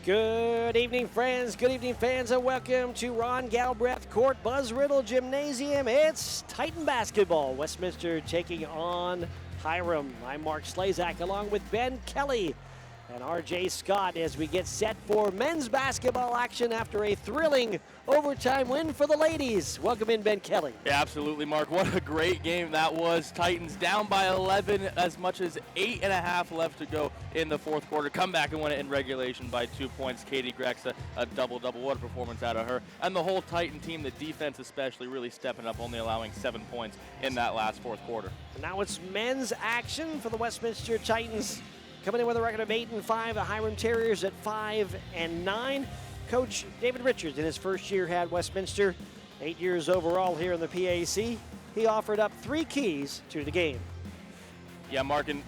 Good evening, friends. Good evening, fans, and welcome to Ron Galbraith Court, Buzz Ridl Gymnasium. It's Titan Basketball. Westminster taking on Hiram. I'm Mark Slazak along with Ben Kelly and RJ Scott as we get set for men's basketball action after a thrilling overtime win for the ladies. Welcome in, Ben Kelly. Yeah, absolutely, Mark. What a great game that was. Titans down by 11, as much as 8.5 left to go in the fourth quarter. Come back and win it in regulation by 2 points. Katie Grex, a double-double. What a performance out of her. And the whole Titan team, the defense especially, really stepping up, only allowing 7 points in that last fourth quarter. And now it's men's action for the Westminster Titans. Coming in with a record of 8-5, the Hiram Terriers at 5-9. Coach David Richards in his first year had Westminster, 8 years overall here in the PAC. He offered up 3 keys to the game. Yeah, Mark, and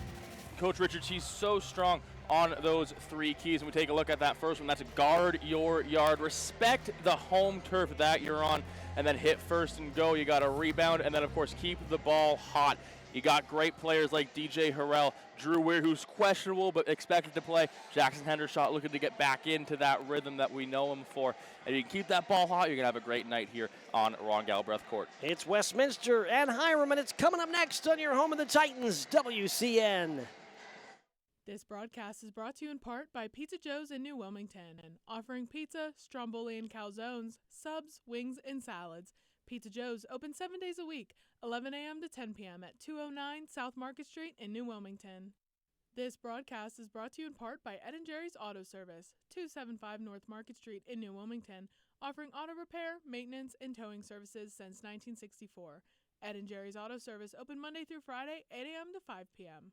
Coach Richards, he's so strong on those 3 keys. And we take a look at that first one. That's guard your yard. Respect the home turf that you're on, and then hit first and go. You got to rebound, and then, of course, keep the ball hot. You got great players like DJ Harrell, Drew Weir, who's questionable but expected to play. Jackson Hendershot looking to get back into that rhythm that we know him for. And you can keep that ball hot, you're going to have a great night here on Ron Galbraith Court. It's Westminster and Hiram, and it's coming up next on your home of the Titans, WCN. This broadcast is brought to you in part by Pizza Joe's in New Wilmington, offering pizza, stromboli and calzones, subs, wings, and salads. Pizza Joe's open 7 days a week, 11 a.m. to 10 p.m. at 209 South Market Street in New Wilmington. This broadcast is brought to you in part by Ed & Jerry's Auto Service, 275 North Market Street in New Wilmington, offering auto repair, maintenance, and towing services since 1964. Ed & Jerry's Auto Service open Monday through Friday, 8 a.m. to 5 p.m.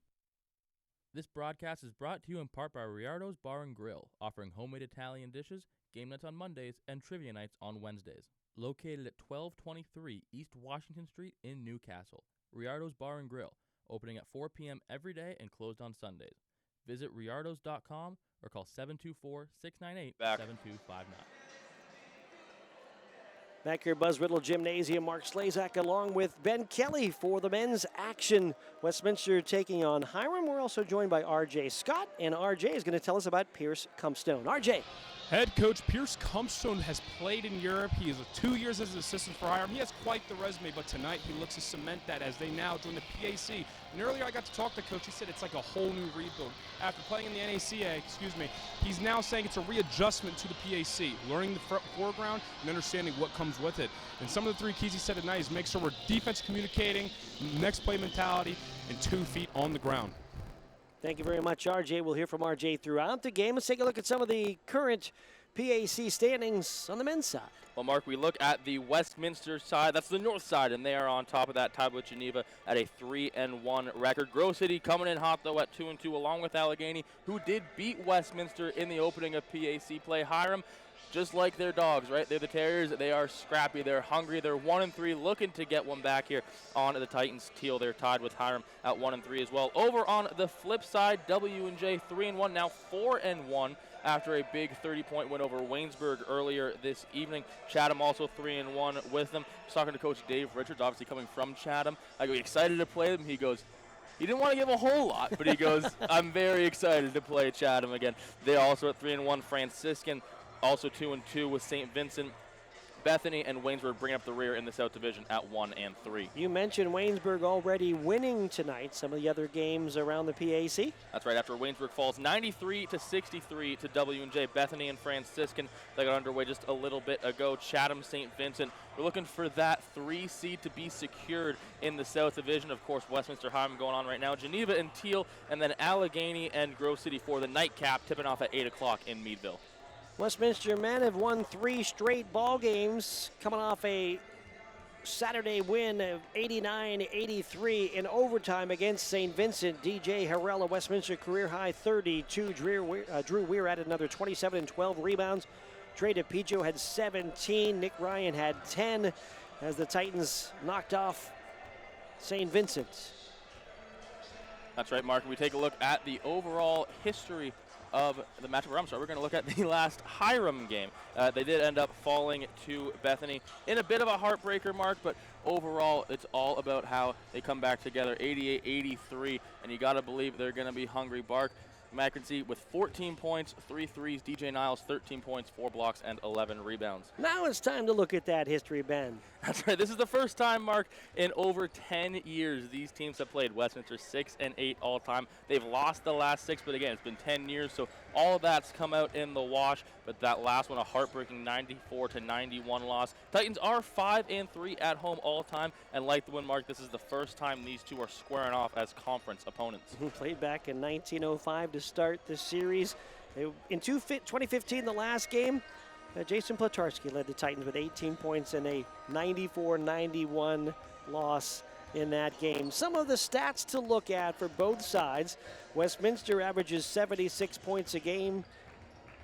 This broadcast is brought to you in part by Riardo's Bar and Grill, offering homemade Italian dishes, game nights on Mondays, and trivia nights on Wednesdays. Located at 1223 East Washington Street in Newcastle. Riardo's Bar and Grill, opening at 4 p.m. every day and closed on Sundays. Visit riardos.com or call 724-698-7259. Back here, Buzz Ridl Gymnasium, Mark Slazak along with Ben Kelly for the men's action. Westminster taking on Hiram. We're also joined by RJ Scott, and RJ is going to tell us about Pierce Cumstone. RJ. Head coach Pierce Cumstone has played in Europe. He is 2 years as an assistant for Hiram. He has quite the resume, but tonight he looks to cement that as they now join the PAC. And earlier I got to talk to coach. He said it's like a whole new rebuild. After playing in the NACA, he's now saying it's a readjustment to the PAC, learning the foreground and understanding what comes with it. And some of the 3 keys he said tonight is make sure we're defense communicating, next play mentality, and 2 feet on the ground. Thank you very much, RJ. We'll hear from RJ throughout the game. Let's take a look at some of the current PAC standings on the men's side. Well, Mark, we look at the Westminster side. That's the north side, and they are on top of that, tied with Geneva at a 3-1 record. Grove City coming in hot, though, at 2-2, along with Allegheny, who did beat Westminster in the opening of PAC play. Hiram, just like their dogs, right? They're the Terriers. They are scrappy. They're hungry. They're 1-3, looking to get one back here on the Titans teal. They're tied with Hiram at 1-3 as well. Over on the flip side, W&J 3-1, now 4-1 after a big 30-point win over Waynesburg earlier this evening. Chatham also 3-1 with them. I was talking to Coach Dave Richards, obviously coming from Chatham. I go, excited to play them? He goes, he didn't want to give a whole lot, but he goes, I'm very excited to play Chatham again. They also at 3-1. Franciscan also 2-2 with St. Vincent. Bethany and Waynesburg bring up the rear in the South Division at 1-3. You mentioned Waynesburg already winning tonight. Some of the other games around the PAC. That's right. After Waynesburg falls 93-63 to W&J, Bethany and Franciscan, they got underway just a little bit ago. Chatham, St. Vincent. We're looking for that 3 seed to be secured in the South Division. Of course, Westminster Hiram going on right now. Geneva and Teal, and then Allegheny and Grove City for the nightcap, tipping off at 8 o'clock in Meadville. Westminster men have won 3 straight ball games, coming off a Saturday win of 89-83 in overtime against St. Vincent. DJ Harrell, a Westminster career-high 32. Drew Weir added another 27 and 12 rebounds. Trey DePicho had 17. Nick Ryan had 10 as the Titans knocked off St. Vincent. That's right, Mark. We take a look at the overall history of the matchup. We're going to look at the last Hiram game. They did end up falling to Bethany in a bit of a heartbreaker, Mark, but overall it's all about how they come back together, 88-83, and you got to believe they're going to be hungry. Bark, McEntee with 14 points, 3 threes. DJ Niles, 13 points, 4 blocks, and 11 rebounds. Now it's time to look at that history, Ben. That's right. This is the first time, Mark, in over 10 years these teams have played. Westminster 6-8 all time. They've lost the last 6, but again, it's been 10 years, so all of that's come out in the wash. But that last one, a heartbreaking 94-91 loss. Titans are 5-3 at home all time, and like the win, Mark, this is the first time these two are squaring off as conference opponents. Played back in 1905 to start the series. In 2015, the last game, Jason Platarski led the Titans with 18 points and a 94-91 loss in that game. Some of the stats to look at for both sides. Westminster averages 76 points a game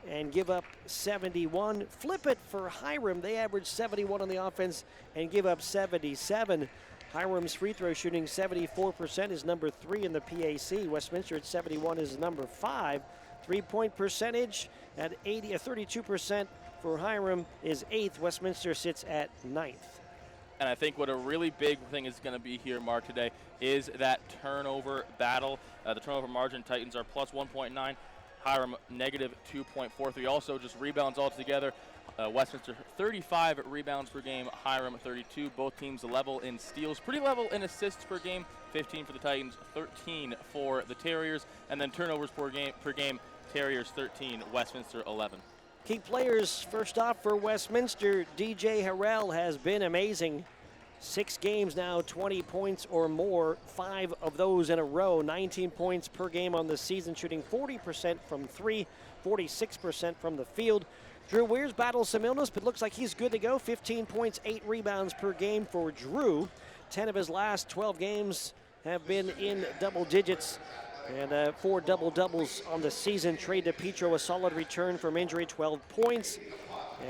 and give up 71. Flip it for Hiram. They average 71 on the offense and give up 77. Hiram's free throw shooting 74% is number 3 in the PAC. Westminster at 71 is number 5. 3-point percentage at 32% for Hiram is 8th. Westminster sits at 9th. And I think what a really big thing is going to be here, Mark, today is that turnover battle. The turnover margin, Titans are plus 1.9. Hiram negative 2.43. Also just rebounds altogether. Westminster 35 rebounds per game, Hiram 32. Both teams level in steals, pretty level in assists per game. 15 for the Titans, 13 for the Terriers, and then turnovers per game. Terriers 13, Westminster 11. Key players, first off for Westminster, DJ Harrell has been amazing. 6 games now, 20 points or more, 5 of those in a row, 19 points per game on the season, shooting 40% from 3, 46% from the field. Drew Weirs battles some illness, but looks like he's good to go. 15 points, 8 rebounds per game for Drew. 10 of his last 12 games have been in double digits. And 4 double-doubles on the season. Trey DePietro, a solid return from injury, 12 points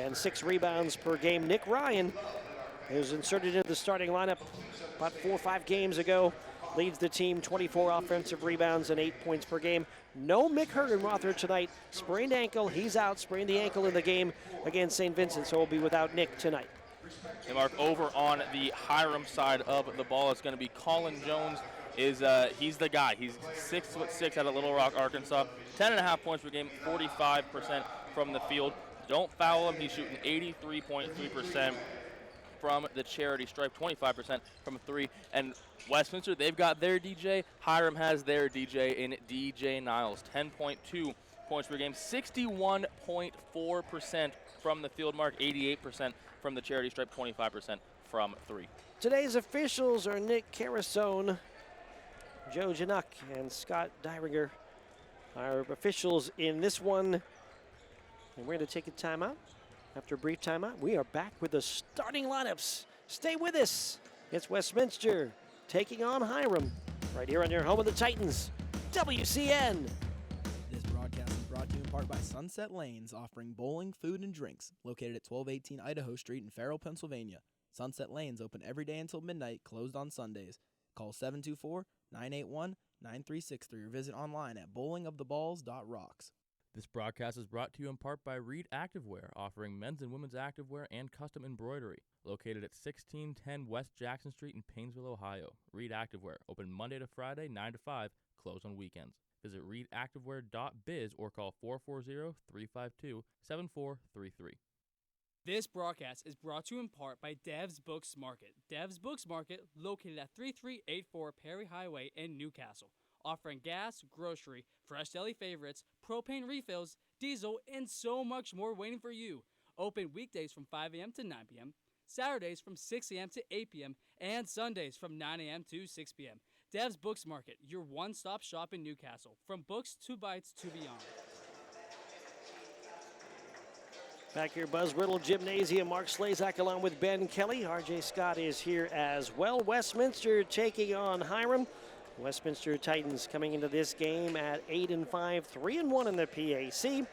and 6 rebounds per game. Nick Ryan, who was inserted into the starting lineup about 4 or 5 games ago, leads the team, 24 offensive rebounds and 8 points per game. No Mick Hergenrother tonight. Sprained ankle. He's out. Sprained the ankle in the game against St. Vincent, so we'll be without Nick tonight. And Mark, over on the Hiram side of the ball, it's going to be Colin Jones. He's the guy. He's 6'6" out of Little Rock, Arkansas. 10.5 points per game, 45% from the field. Don't foul him. He's shooting 83.3% from the charity stripe, 25% from 3. And Westminster, they've got their DJ. Hiram has their DJ in DJ Niles. 10.2 points per game, 61.4% from the field, Mark. 88% from the charity stripe, 25% from 3. Today's officials are Nick Carasone, Joe Januk, and Scott Dyringer. Our officials in this one. And we're going to take a timeout. After a brief timeout, we are back with the starting lineups. Stay with us. It's Westminster taking on Hiram right here on your home of the Titans, WCN. This broadcast is brought to you in part by Sunset Lanes, offering bowling, food, and drinks, located at 1218 Idaho Street in Farrell, Pennsylvania. Sunset Lanes open every day until midnight, closed on Sundays. Call 724-981-9363 or visit online at bowlingoftheballs.rocks. This broadcast is brought to you in part by Reed Activewear, offering men's and women's activewear and custom embroidery. Located at 1610 West Jackson Street in Painesville, Ohio. Reed Activewear, open Monday to Friday, 9 to 5, closed on weekends. Visit reedactivewear.biz or call 440-352-7433. This broadcast is brought to you in part by Dev's Books Market. Dev's Books Market, located at 3384 Perry Highway in Newcastle, offering gas, grocery, fresh deli favorites, propane refills, diesel, and so much more waiting for you. Open weekdays from 5 a.m. to 9 p.m., Saturdays from 6 a.m. to 8 p.m., and Sundays from 9 a.m. to 6 p.m. Dev's Books Market, your one-stop shop in Newcastle, from books to bites to beyond. Back here, Buzz Ridl Gymnasium. Mark Slazak along with Ben Kelly. RJ Scott is here as well. Westminster taking on Hiram. Westminster Titans coming into this game at 8-5, 3-1 in the PAC. The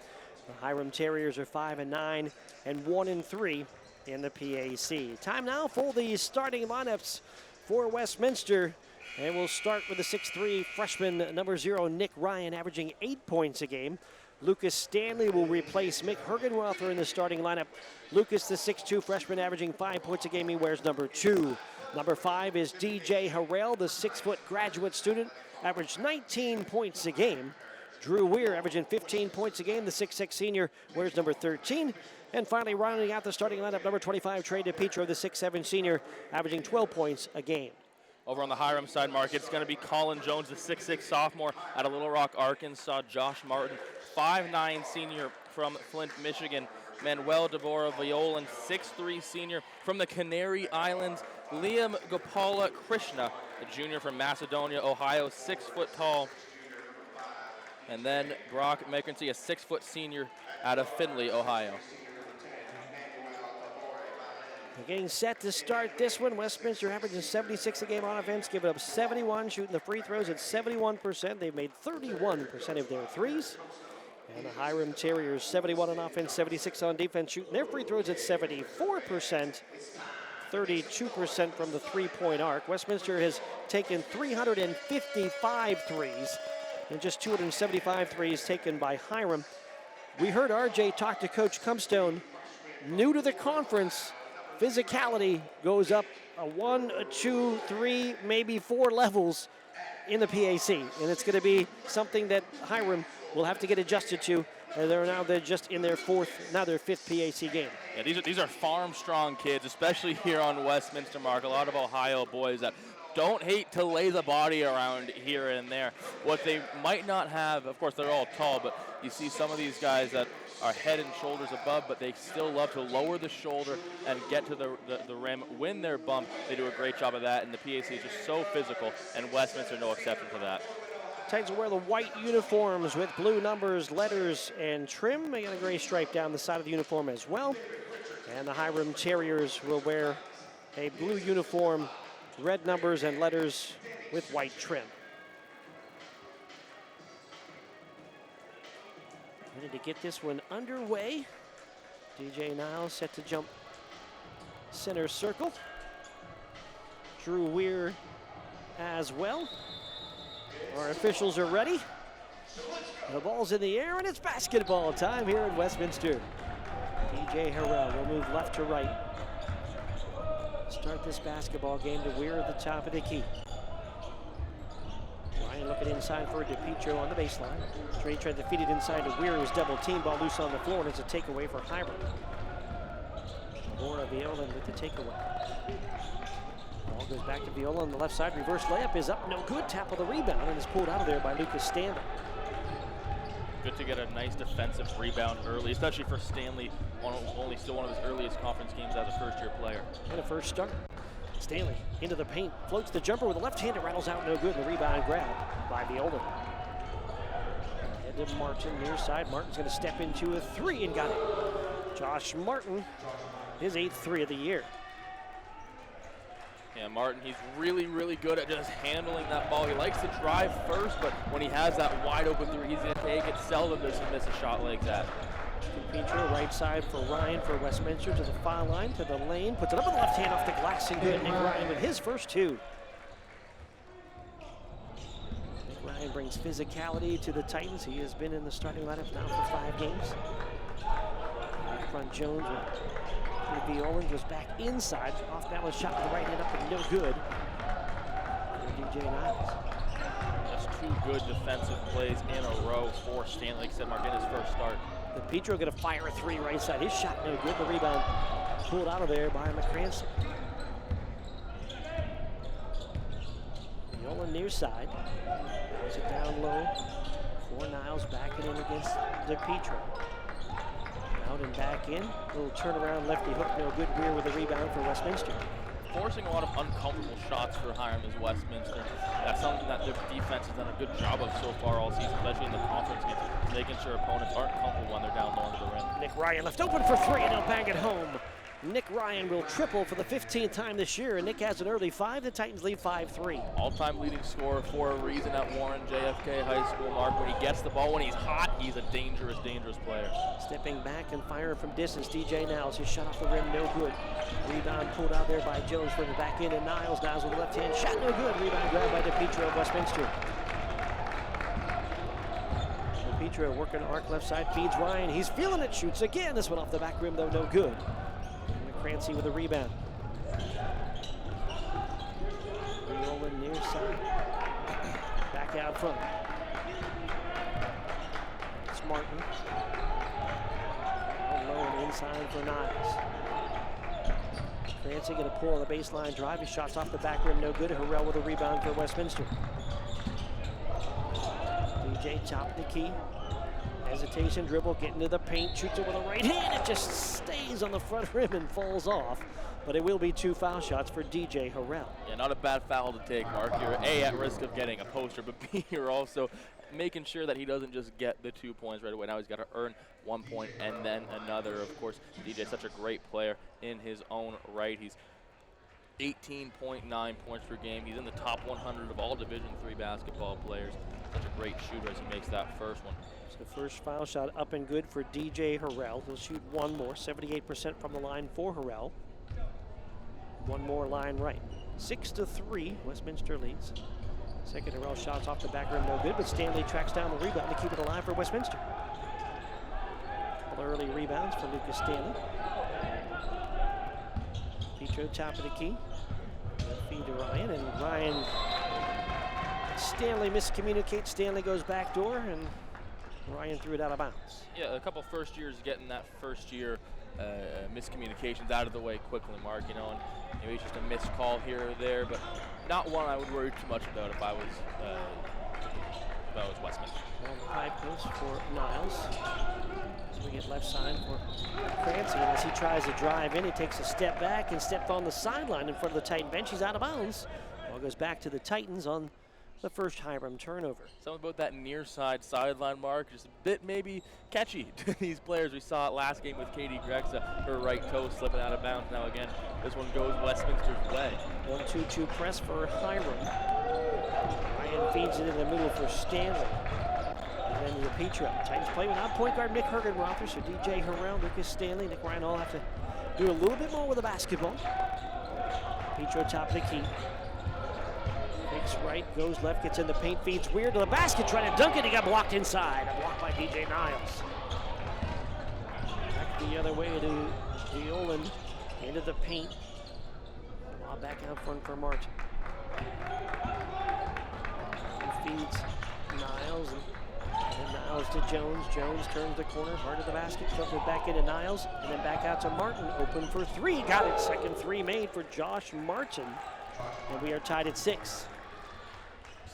Hiram Terriers are 5-9 and 1-3 in the PAC. Time now for the starting lineups for Westminster. And we'll start with the 6'3 freshman, number 0, Nick Ryan, averaging 8 points a game. Lucas Stanley will replace Mick Hergenrother in the starting lineup. Lucas, the 6'2 freshman, averaging 5 points a game. He wears number 2. Number 5 is DJ Harrell, the 6-foot graduate student, averaged 19 points a game. Drew Weir averaging 15 points a game. The 6'6 senior wears number 13. And finally, rounding out the starting lineup, number 25, Trey DePietro, the 6'7 senior, averaging 12 points a game. Over on the Hiram side, Mark, it's going to be Colin Jones, the 6'6 sophomore out of Little Rock, Arkansas. Josh Martin, 5'9 senior from Flint, Michigan. Manuel Deborah Violan, 6'3 senior from the Canary Islands. Liam Gopala Krishna, a junior from Macedonia, Ohio, 6 foot tall. And then Brock McEntee, a 6 foot senior out of Findlay, Ohio. They're getting set to start this one. Westminster averaging 76 a game on offense, giving up 71, shooting the free throws at 71%. They've made 31% of their threes. And the Hiram Terriers, 71 on offense, 76 on defense, shooting their free throws at 74%. 32% from the three-point arc. Westminster has taken 355 threes and just 275 threes taken by Hiram. We heard RJ talk to Coach Cumpstone. New to the conference, physicality goes up a 1, a 2, 3, maybe 4 levels in the PAC. And it's going to be something that Hiram will have to get adjusted to. They're just in their their fifth PAC game. Yeah, these are farm-strong kids, especially here on Westminster, Mark. A lot of Ohio boys that don't hate to lay the body around here and there. What they might not have, of course, they're all tall, but you see some of these guys that are head and shoulders above, but they still love to lower the shoulder and get to the rim, win their bump. They do a great job of that, and the PAC is just so physical, and Westminster no exception to that. Titans will wear the white uniforms with blue numbers, letters, and trim. They got a gray stripe down the side of the uniform as well. And the Hiram Terriers will wear a blue uniform, red numbers and letters with white trim. Ready to get this one underway. DJ Niles set to jump center circle. Drew Weir as well. Our officials are ready. The ball's in the air, and it's basketball time here in Westminster. DJ Harrell will move left to right. Start this basketball game to Weir at the top of the key. Ryan looking inside for DePietro on the baseline. Trey tried to feed it inside to Weir, who's double team, ball loose on the floor, and it's a takeaway for Hiram. Laura Viola with the takeaway. Ball goes back to Viola on the left side. Reverse layup is up, no good. Tap of the rebound, and is pulled out of there by Lucas Stanley. Good to get a nice defensive rebound early, especially for Stanley, only still one of his earliest conference games as a first-year player. And a first start. Stanley into the paint, floats the jumper with the left hand, it rattles out, no good. The rebound grab by Viola. Head to Martin, near side. Martin's going to step into a three and got it. Josh Martin, his 8th three of the year. Yeah, Martin, he's really, really good at just handling that ball. He likes to drive first, but when he has that wide open three, he's going to take it. Seldom does he miss a shot like that. DePietro, right side for Ryan for Westminster, to the foul line, to the lane, puts it up with the left hand off the glass, and good. Nick Ryan with his first 2. Nick Ryan brings physicality to the Titans. He has been in the starting lineup now for 5 games. Right front Jones with Viola goes back inside, off balance shot with the right hand up and no good. And DJ Niles. Just 2 good defensive plays in a row for Stanley, like I said, Mark, in his first start. DePietro going to fire a 3 right side. His shot no good. The rebound pulled out of there by McCranston. Viola near side. Puts it down low. For Niles backing in against DePietro. Out and back in. Little turnaround lefty hook, no good. Weir with the rebound for Westminster. Forcing a lot of uncomfortable shots for Hiram is Westminster. That's something that their defense has done a good job of so far all season, especially in the conference games, making sure opponents aren't comfortable when they're down low into the rim. Nick Ryan left open for 3 and he'll bang it home. Nick Ryan will triple for the 15th time this year, and Nick has an early 5. The Titans lead 5-3. All-time leading scorer for a reason at Warren JFK High School, Mark. When he gets the ball, when he's hot, he's a dangerous, dangerous player. Stepping back and firing from distance, DJ Niles. His shot off the rim, no good. Rebound pulled out there by Jones from the back end, and Niles with the left hand. Shot no good. Rebound grab by DePietro of Westminster. DePietro working arc left side, feeds Ryan. He's feeling it, shoots again. This one off the back rim, though, no good. McCrancy with a rebound. Viola near side. Back out front. Martin. Low and inside for Niles. Clancy going to pull on the baseline drive. His shot's off the back rim, no good. Harrell with a rebound for Westminster. DJ top of the key. Hesitation, dribble, getting to the paint, shoots it with a right hand. It just stays on the front rim and falls off. But it will be 2 foul shots for DJ Harrell. Yeah, not a bad foul to take, Mark. You're A, at risk of getting a poster, but B, you're also making sure that he doesn't just get the 2 points right away. Now he's got to earn 1 point and then another. Of course, DJ's such a great player in his own right. He's 18.9 points per game. He's in the top 100 of all Division III basketball players. Such a great shooter as he makes that first one. So first foul shot up and good for DJ Harrell. He'll shoot 1 more, 78% from the line for Harrell. 1 more line right. 6-3, Westminster leads. Second Harrell shots off the back rim, no good, but Stanley tracks down the rebound to keep it alive for Westminster. Couple early rebounds for Lucas Stanley. Petro top of the key. Feed to Ryan, and Ryan, Stanley miscommunicates. Stanley goes back door, and Ryan threw it out of bounds. Yeah, a couple first years getting that first year miscommunications out of the way quickly, Mark, you know, and maybe it's just a missed call here or there, but not one I would worry too much about if I was Westminster. On the high post for Niles. So we get left side for Clancy, and as he tries to drive in, he takes a step back and steps on the sideline in front of the Titan bench. He's out of bounds. Ball goes back to the Titans on the first Hiram turnover. Something about that near side sideline, Mark, just a bit maybe catchy to these players. We saw it last game with Katie Grexa, her right toe slipping out of bounds. Now again, this one goes Westminster's way. 1-2-2 press for Hiram. Ryan feeds it in the middle for Stanley. And then to Petro. Titans play without point guard Nick Hergenrother, so DJ Harrell, Lucas Stanley, Nick Ryan all have to do a little bit more with the basketball. Petro top of the key. Fakes right, goes left, gets in the paint, feeds weird to the basket, trying to dunk it. He got blocked inside. A block by DJ Niles. Back the other way to Deolan. Into the paint. Ball back out front for Martin. He feeds Niles. And Niles to Jones. Jones turns the corner, hard to the basket, shoves it back into Niles, and then back out to Martin. Open for 3. Got it. Second 3 made for Josh Martin. And we are tied at 6.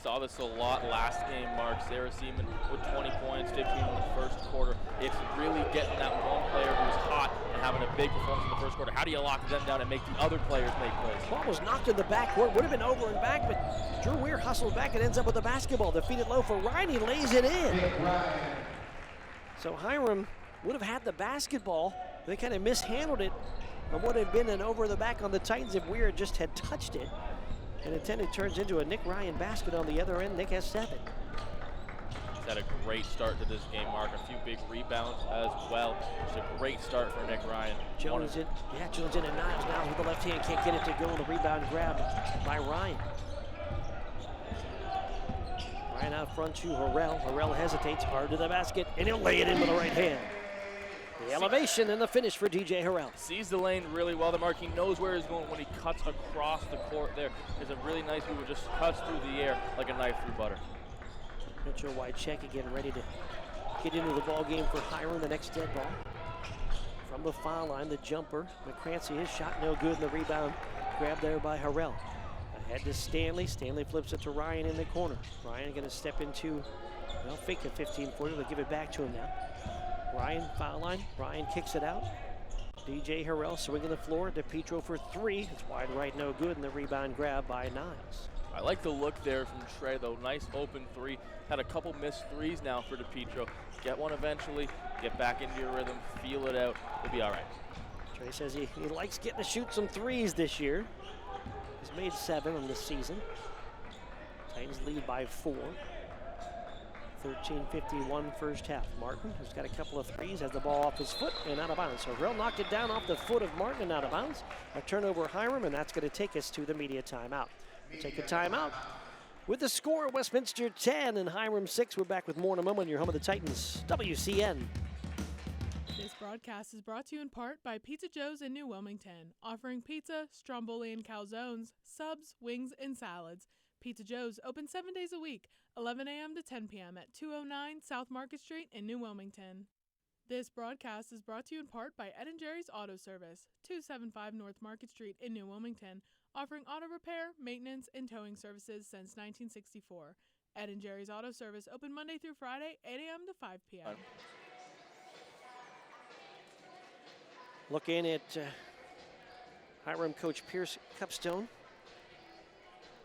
Saw this a lot last game, Mark. Sarah Seaman with 20 points, 15 in the first quarter. It's really getting that one player who's hot and having a big performance in the first quarter. How do you lock them down and make the other players make plays? Ball was knocked in the backcourt. Would have been over and back, but Drew Weir hustles back and ends up with the basketball. Defeated low for Ryan. He lays it in. So Hiram would have had the basketball. They kind of mishandled it. But would have been an over the back on the Titans if Weir just had touched it. And intended turns into a Nick Ryan basket on the other end. Nick has 7. He's had a great start to this game, Mark. A few big rebounds as well. It's a great start for Nick Ryan. Jones in, Jones in and Niles. Niles with the left hand, can't get it to go. The rebound grabbed by Ryan. Ryan out front to Harrell. Harrell hesitates, hard to the basket, and he'll lay it in with the right hand. The elevation and the finish for DJ Harrell. Sees the lane really well, the Mark. He knows where he's going when he cuts across the court there. There's a really nice move. It just cuts through the air like a knife through butter. Mitchell wide check again, ready to get into the ball game for Hiram. The next dead ball. From the foul line, the jumper. McCrancy, his shot no good, and the rebound grabbed there by Harrell. Ahead to Stanley. Stanley flips it to Ryan in the corner. Ryan going to step into, well, fake a 15-footer. They'll give it back to him now. Ryan, foul line. Ryan kicks it out. DJ Harrell swinging the floor to Petro for 3. It's wide right, no good, and the rebound grab by Niles. I like the look there from Trey, though. Nice open 3. Had a couple missed 3s now for DePietro. Get one eventually, get back into your rhythm, feel it out. You'll be all right. Trey says he likes getting to shoot some 3s this year. He's made 7 on this season. Titans lead by 4. 13:51 first half. Martin, who's got a couple of 3s, has the ball off his foot and out of bounds. So Harrell knocked it down off the foot of Martin and out of bounds. A turnover Hiram, and that's going to take us to the media timeout. We'll take a timeout with the score, Westminster 10 and Hiram 6. We're back with more in a moment. Your home of the Titans, WCN. This broadcast is brought to you in part by Pizza Joe's in New Wilmington, offering pizza, stromboli and calzones, subs, wings, and salads. Pizza Joe's open 7 days a week, 11 a.m. to 10 p.m. at 209 South Market Street in New Wilmington. This broadcast is brought to you in part by Ed & Jerry's Auto Service, 275 North Market Street in New Wilmington, offering auto repair, maintenance, and towing services since 1964. Ed & Jerry's Auto Service open Monday through Friday, 8 a.m. to 5 p.m. Looking at Hiram coach Pierce Cupstone.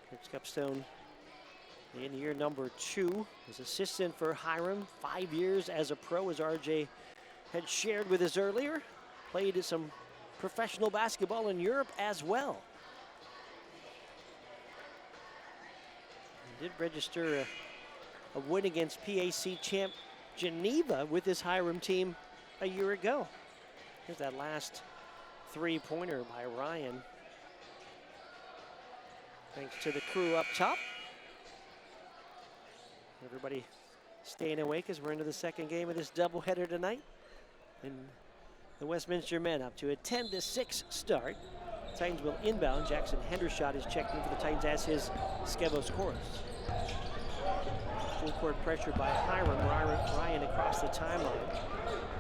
Pierce Cupstone in year number 2 as assistant for Hiram. 5 years as a pro, as RJ had shared with us earlier. Played some professional basketball in Europe as well. He did register a win against PAC champ Geneva with his Hiram team a year ago. Here's that last three-pointer by Ryan. Thanks to the crew up top. Everybody staying awake as we're into the second game of this doubleheader tonight. And the Westminster men up to a 10-6 start. Titans will inbound. Jackson Hendershot is checked in for the Titans, as his Skevos Chorus. Full court pressure by Hiram. Ryan across the timeline.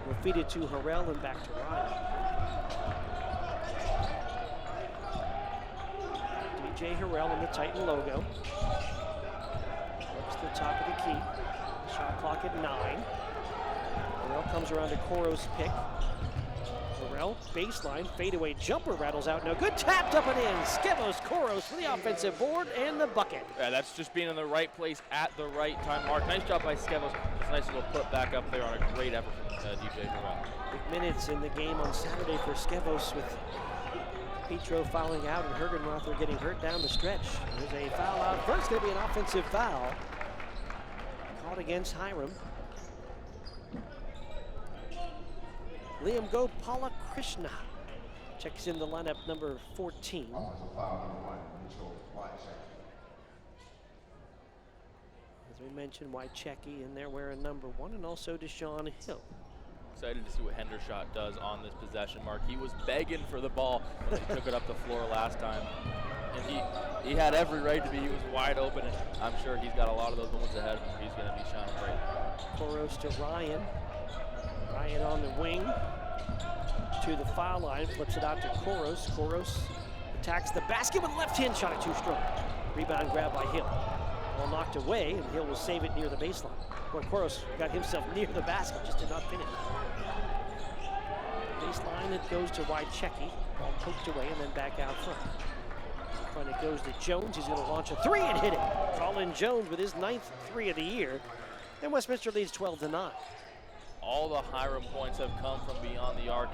Will feed it to Harrell and back to Ryan. DJ Harrell in the Titan logo. Works the top of the key. Shot clock at 9. Harrell comes around to Koro's pick. Harrell, baseline, fadeaway jumper rattles out. No good. Tapped up and in. Skevos Koros for the offensive board and the bucket. Yeah, that's just being in the right place at the right time. Mark, nice job by Skevos. Just a nice little put back up there on a great effort from DJ Harrell. Big minutes in the game on Saturday for Skevos, with Petro fouling out and Hergenrother getting hurt down the stretch. There's a foul out front. It's going to be an offensive foul caught against Hiram. Liam Gopala Krishna checks in the lineup, number 14. As we mentioned, Wychecki in there wearing number 1, and also Deshaun Hill. Excited to see what Hendershot does on this possession, Mark. He was begging for the ball when he took it up the floor last time. And he had every right to be. He was wide open, and I'm sure he's got a lot of those moments ahead of him. He's going to be shining bright. Koros to Ryan. Ryan on the wing to the foul line, flips it out to Koros. Koros attacks the basket with a left hand shot, too strong. Rebound grab by Hill. Ball knocked away, and Hill will save it near the baseline. Boy, Koros got himself near the basket, just did not finish. Baseline, it goes to Wychecki. Ball poked away and then back out front. In front it goes to Jones. He's going to launch a 3 and hit it. Colin Jones with his 9th 3 of the year. And Westminster leads 12-9. All the Hiram points have come from beyond the arc.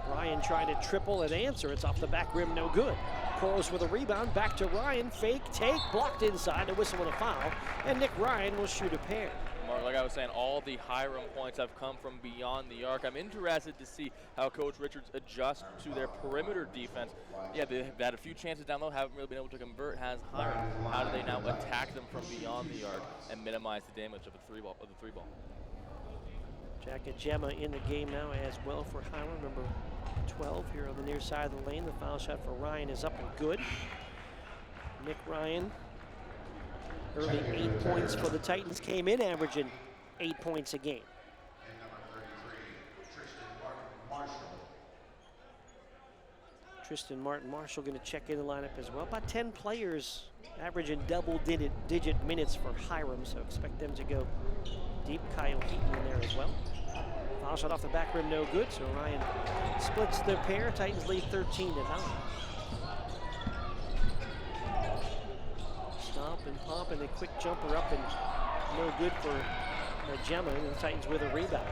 Ryan trying to triple and answer. It's off the back rim, no good. Koros with a rebound, back to Ryan. Fake, take, blocked inside, a whistle and a foul. And Nick Ryan will shoot a pair. Mark, like I was saying, all the Hiram points have come from beyond the arc. I'm interested to see how Coach Richards adjusts to their perimeter defense. Yeah, they've had a few chances down low, haven't really been able to convert. Has Hiram? How do they now attack them from beyond the arc and minimize the damage of the three ball? Jack Gemma in the game now as well for Hiram, number 12 here on the near side of the lane. The foul shot for Ryan is up and good. Nick Ryan, early 8 points for the Titans, came in averaging 8 points a game. Tristan Martin Marshall going to check in the lineup as well. About 10 players averaging double-digit minutes for Hiram, so expect them to go deep. Kyle Heaton in there as well. Foul shot off the back rim, no good, so Ryan splits the pair. Titans lead 13-9. Stop and pop and a quick jumper up and no good for Gemma, and the Titans with a rebound.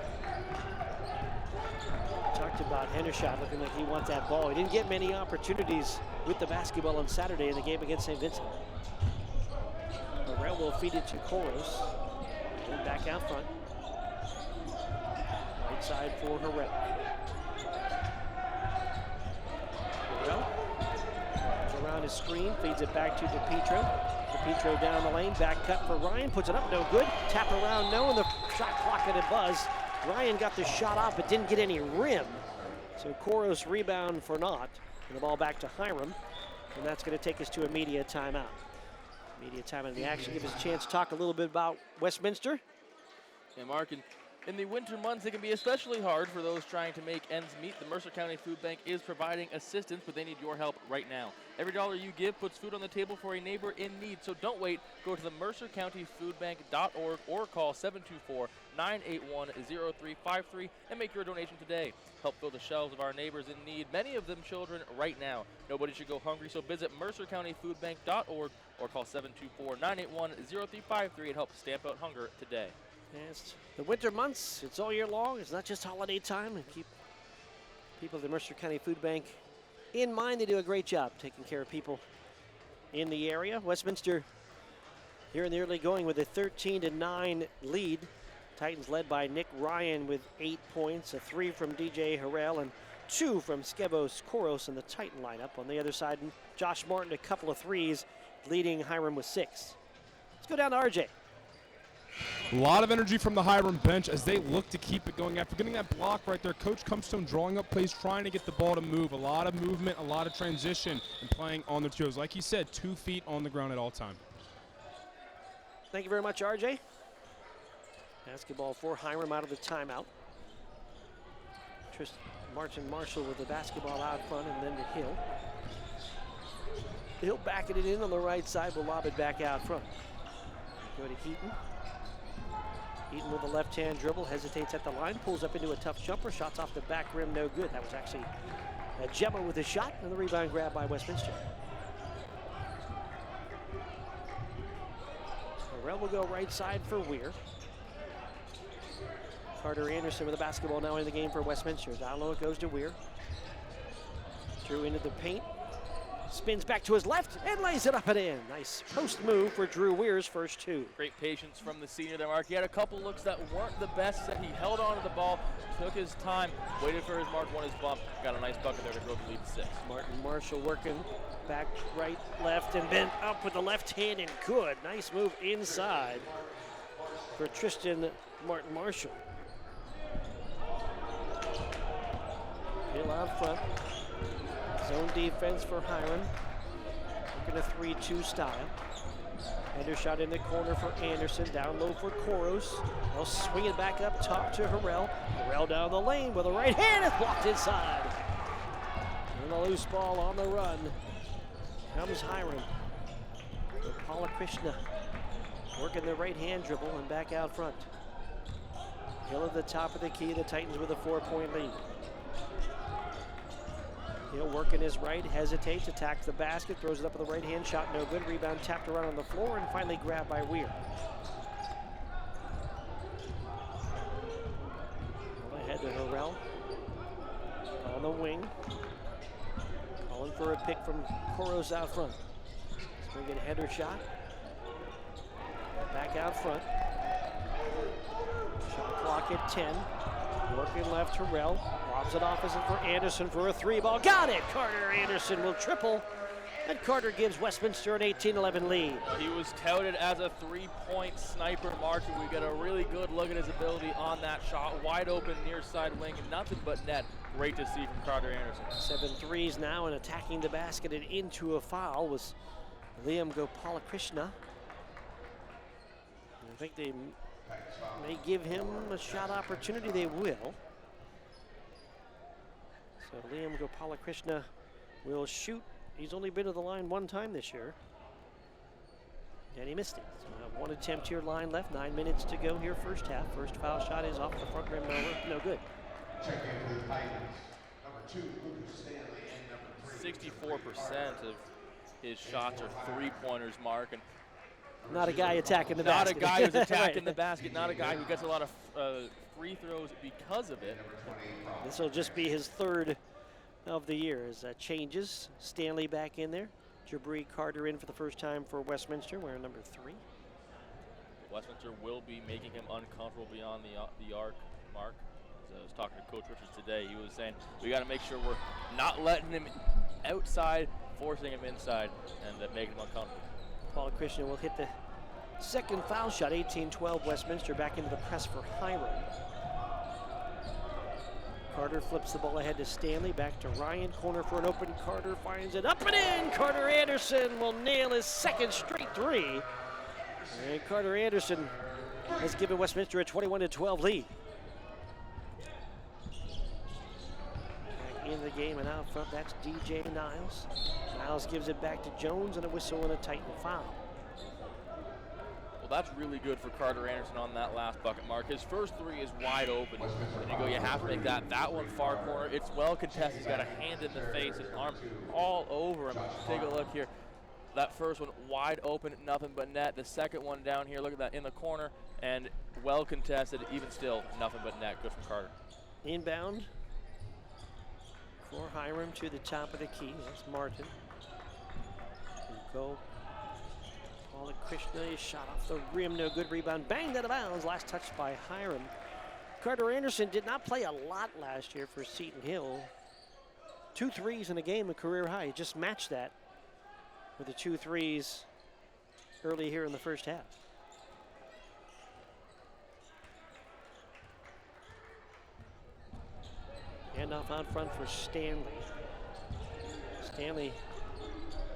Talked about Hendershot looking like he wants that ball. He didn't get many opportunities with the basketball on Saturday in the game against St. Vincent. Harrell will feed it to Koros. And back out front. Right side for Harrell. Harrell goes around his screen, feeds it back to DePietro. DePietro down the lane, back cut for Ryan, puts it up, no good. Tap around, no, and the shot clock at a buzz. Ryan got the shot off, but didn't get any rim. So Koros rebound for naught, and the ball back to Hiram, and that's going to take us to a media timeout. Media time in the action. Give us a chance to talk a little bit about Westminster. And Mark, in the winter months, it can be especially hard for those trying to make ends meet. The Mercer County Food Bank is providing assistance, but they need your help right now. Every dollar you give puts food on the table for a neighbor in need. So don't wait. Go to the mercercountyfoodbank.org or call 724-981-0353 and make your donation today. Help fill the shelves of our neighbors in need, many of them children, right now. Nobody should go hungry, so visit mercercountyfoodbank.org or call 724-981-0353 and help stamp out hunger today. It's the winter months. It's all year long. It's not just holiday time. And keep people at the Mercer County Food Bank in mind. They do a great job taking care of people in the area. Westminster here in the early going with a 13-9 lead. Titans led by Nick Ryan with 8 points, a 3 from DJ Harrell and 2 from Skevos Koros in the Titan lineup. On the other side, Josh Martin, a couple of threes, leading Hiram with 6. Let's go down to RJ. A lot of energy from the Hiram bench as they look to keep it going. After getting that block right there, Coach Comstone drawing up plays, trying to get the ball to move. A lot of movement, a lot of transition, and playing on their toes. Like he said, 2 feet on the ground at all time. Thank you very much, RJ. Basketball for Hiram out of the timeout. Martin Marshall with the basketball out front and then to Hill. Hill backing it in on the right side, will lob it back out front. Go to Heaton. Heaton with a left-hand dribble, hesitates at the line, pulls up into a tough jumper, shots off the back rim, no good. That was actually Gemma with a shot, and the rebound grab by Westminster. Harrell will go right side for Weir. Carter Anderson with the basketball now in the game for Westminster. Down low it goes to Weir. Drew into the paint. Spins back to his left and lays it up and in. Nice post move for Drew Weir's first 2. Great patience from the senior there, Mark. He had a couple looks that weren't the best. He held on to the ball, took his time, waited for his mark, won his bump, got a nice bucket there to grow the lead to 6. Martin Marshall working back, right, left, and then up with the left hand and good. Nice move inside for Tristan Martin Marshall. Hill out front. Zone defense for Hiram. Looking a 3-2 style. Header shot in the corner for Anderson. Down low for Koros. They'll swing it back up top to Harrell. Harrell down the lane with a right hand. It's blocked inside. And a loose ball on the run. Comes Hiram. Paula Krishna working the right hand dribble and back out front. Hill at the top of the key. The Titans with a 4-point lead. Hill working his right, hesitates, attacks the basket, throws it up with the right hand, shot no good, rebound tapped around on the floor, and finally grabbed by Weir. Ahead to Harrell on the wing, calling for a pick from Koros out front. Swinging header shot, back out front. Shot clock at 10. Working left, Harrell lobs it opposite for Anderson for a 3-ball. Got it! Carter Anderson will triple, and Carter gives Westminster an 18-11 lead. He was touted as a 3-point sniper, Mark, and we got a really good look at his ability on that shot. Wide open near side wing, nothing but net. Great to see from Carter Anderson. 7 threes now, and attacking the basket and into a foul was Liam Gopalakrishna. I think they may give him a shot opportunity. They will. So Liam Gopalakrishna will shoot. He's only been to the line 1 time this year, and he missed it. So 1 attempt here, line left. 9 minutes to go here, first half. First foul shot is off the front rim, no good. 64% of his shots are 3-pointers, Mark, and not a guy attacking the basket. Not a guy who's attacking Right. the basket, not a guy who gets a lot of free throws because of it. This will just be his 3rd of the year as that changes. Stanley back in there. Jabri Carter in for the first time for Westminster, wearing number 3. Westminster will be making him uncomfortable beyond the arc, Mark. As I was talking to Coach Richards today, he was saying we got to make sure we're not letting him outside, forcing him inside, and making him uncomfortable. Paul Christian will hit the 2nd foul shot. 18-12 Westminster back into the press for Hiram. Carter flips the ball ahead to Stanley, back to Ryan, corner for an open Carter, finds it up and in. Carter Anderson will nail his second straight three. And Carter Anderson has given Westminster a 21-12 lead. Back in the game and out front, that's DJ Niles. Niles gives it back to Jones, and a whistle and a Titan foul. Well, that's really good for Carter Anderson on that last bucket mark. His first three is wide open. And you go, you have to make that. That one far corner. It's well contested. He's got a hand in the face and arm all over him. Take a look here. That first one wide open, nothing but net. The second one down here, look at that, in the corner and well contested. Even still, nothing but net. Good from Carter. Inbound for Hiram to the top of the key. That's Martin. Go. Paula Krishna, shot off the rim, no good. Rebound, banged out of bounds. Last touch by Hiram. Carter Anderson did not play a lot last year for Seton Hill. 2 threes in a game, a career high. He just matched that with the 2 threes early here in the first half. Handoff out front for Stanley. Stanley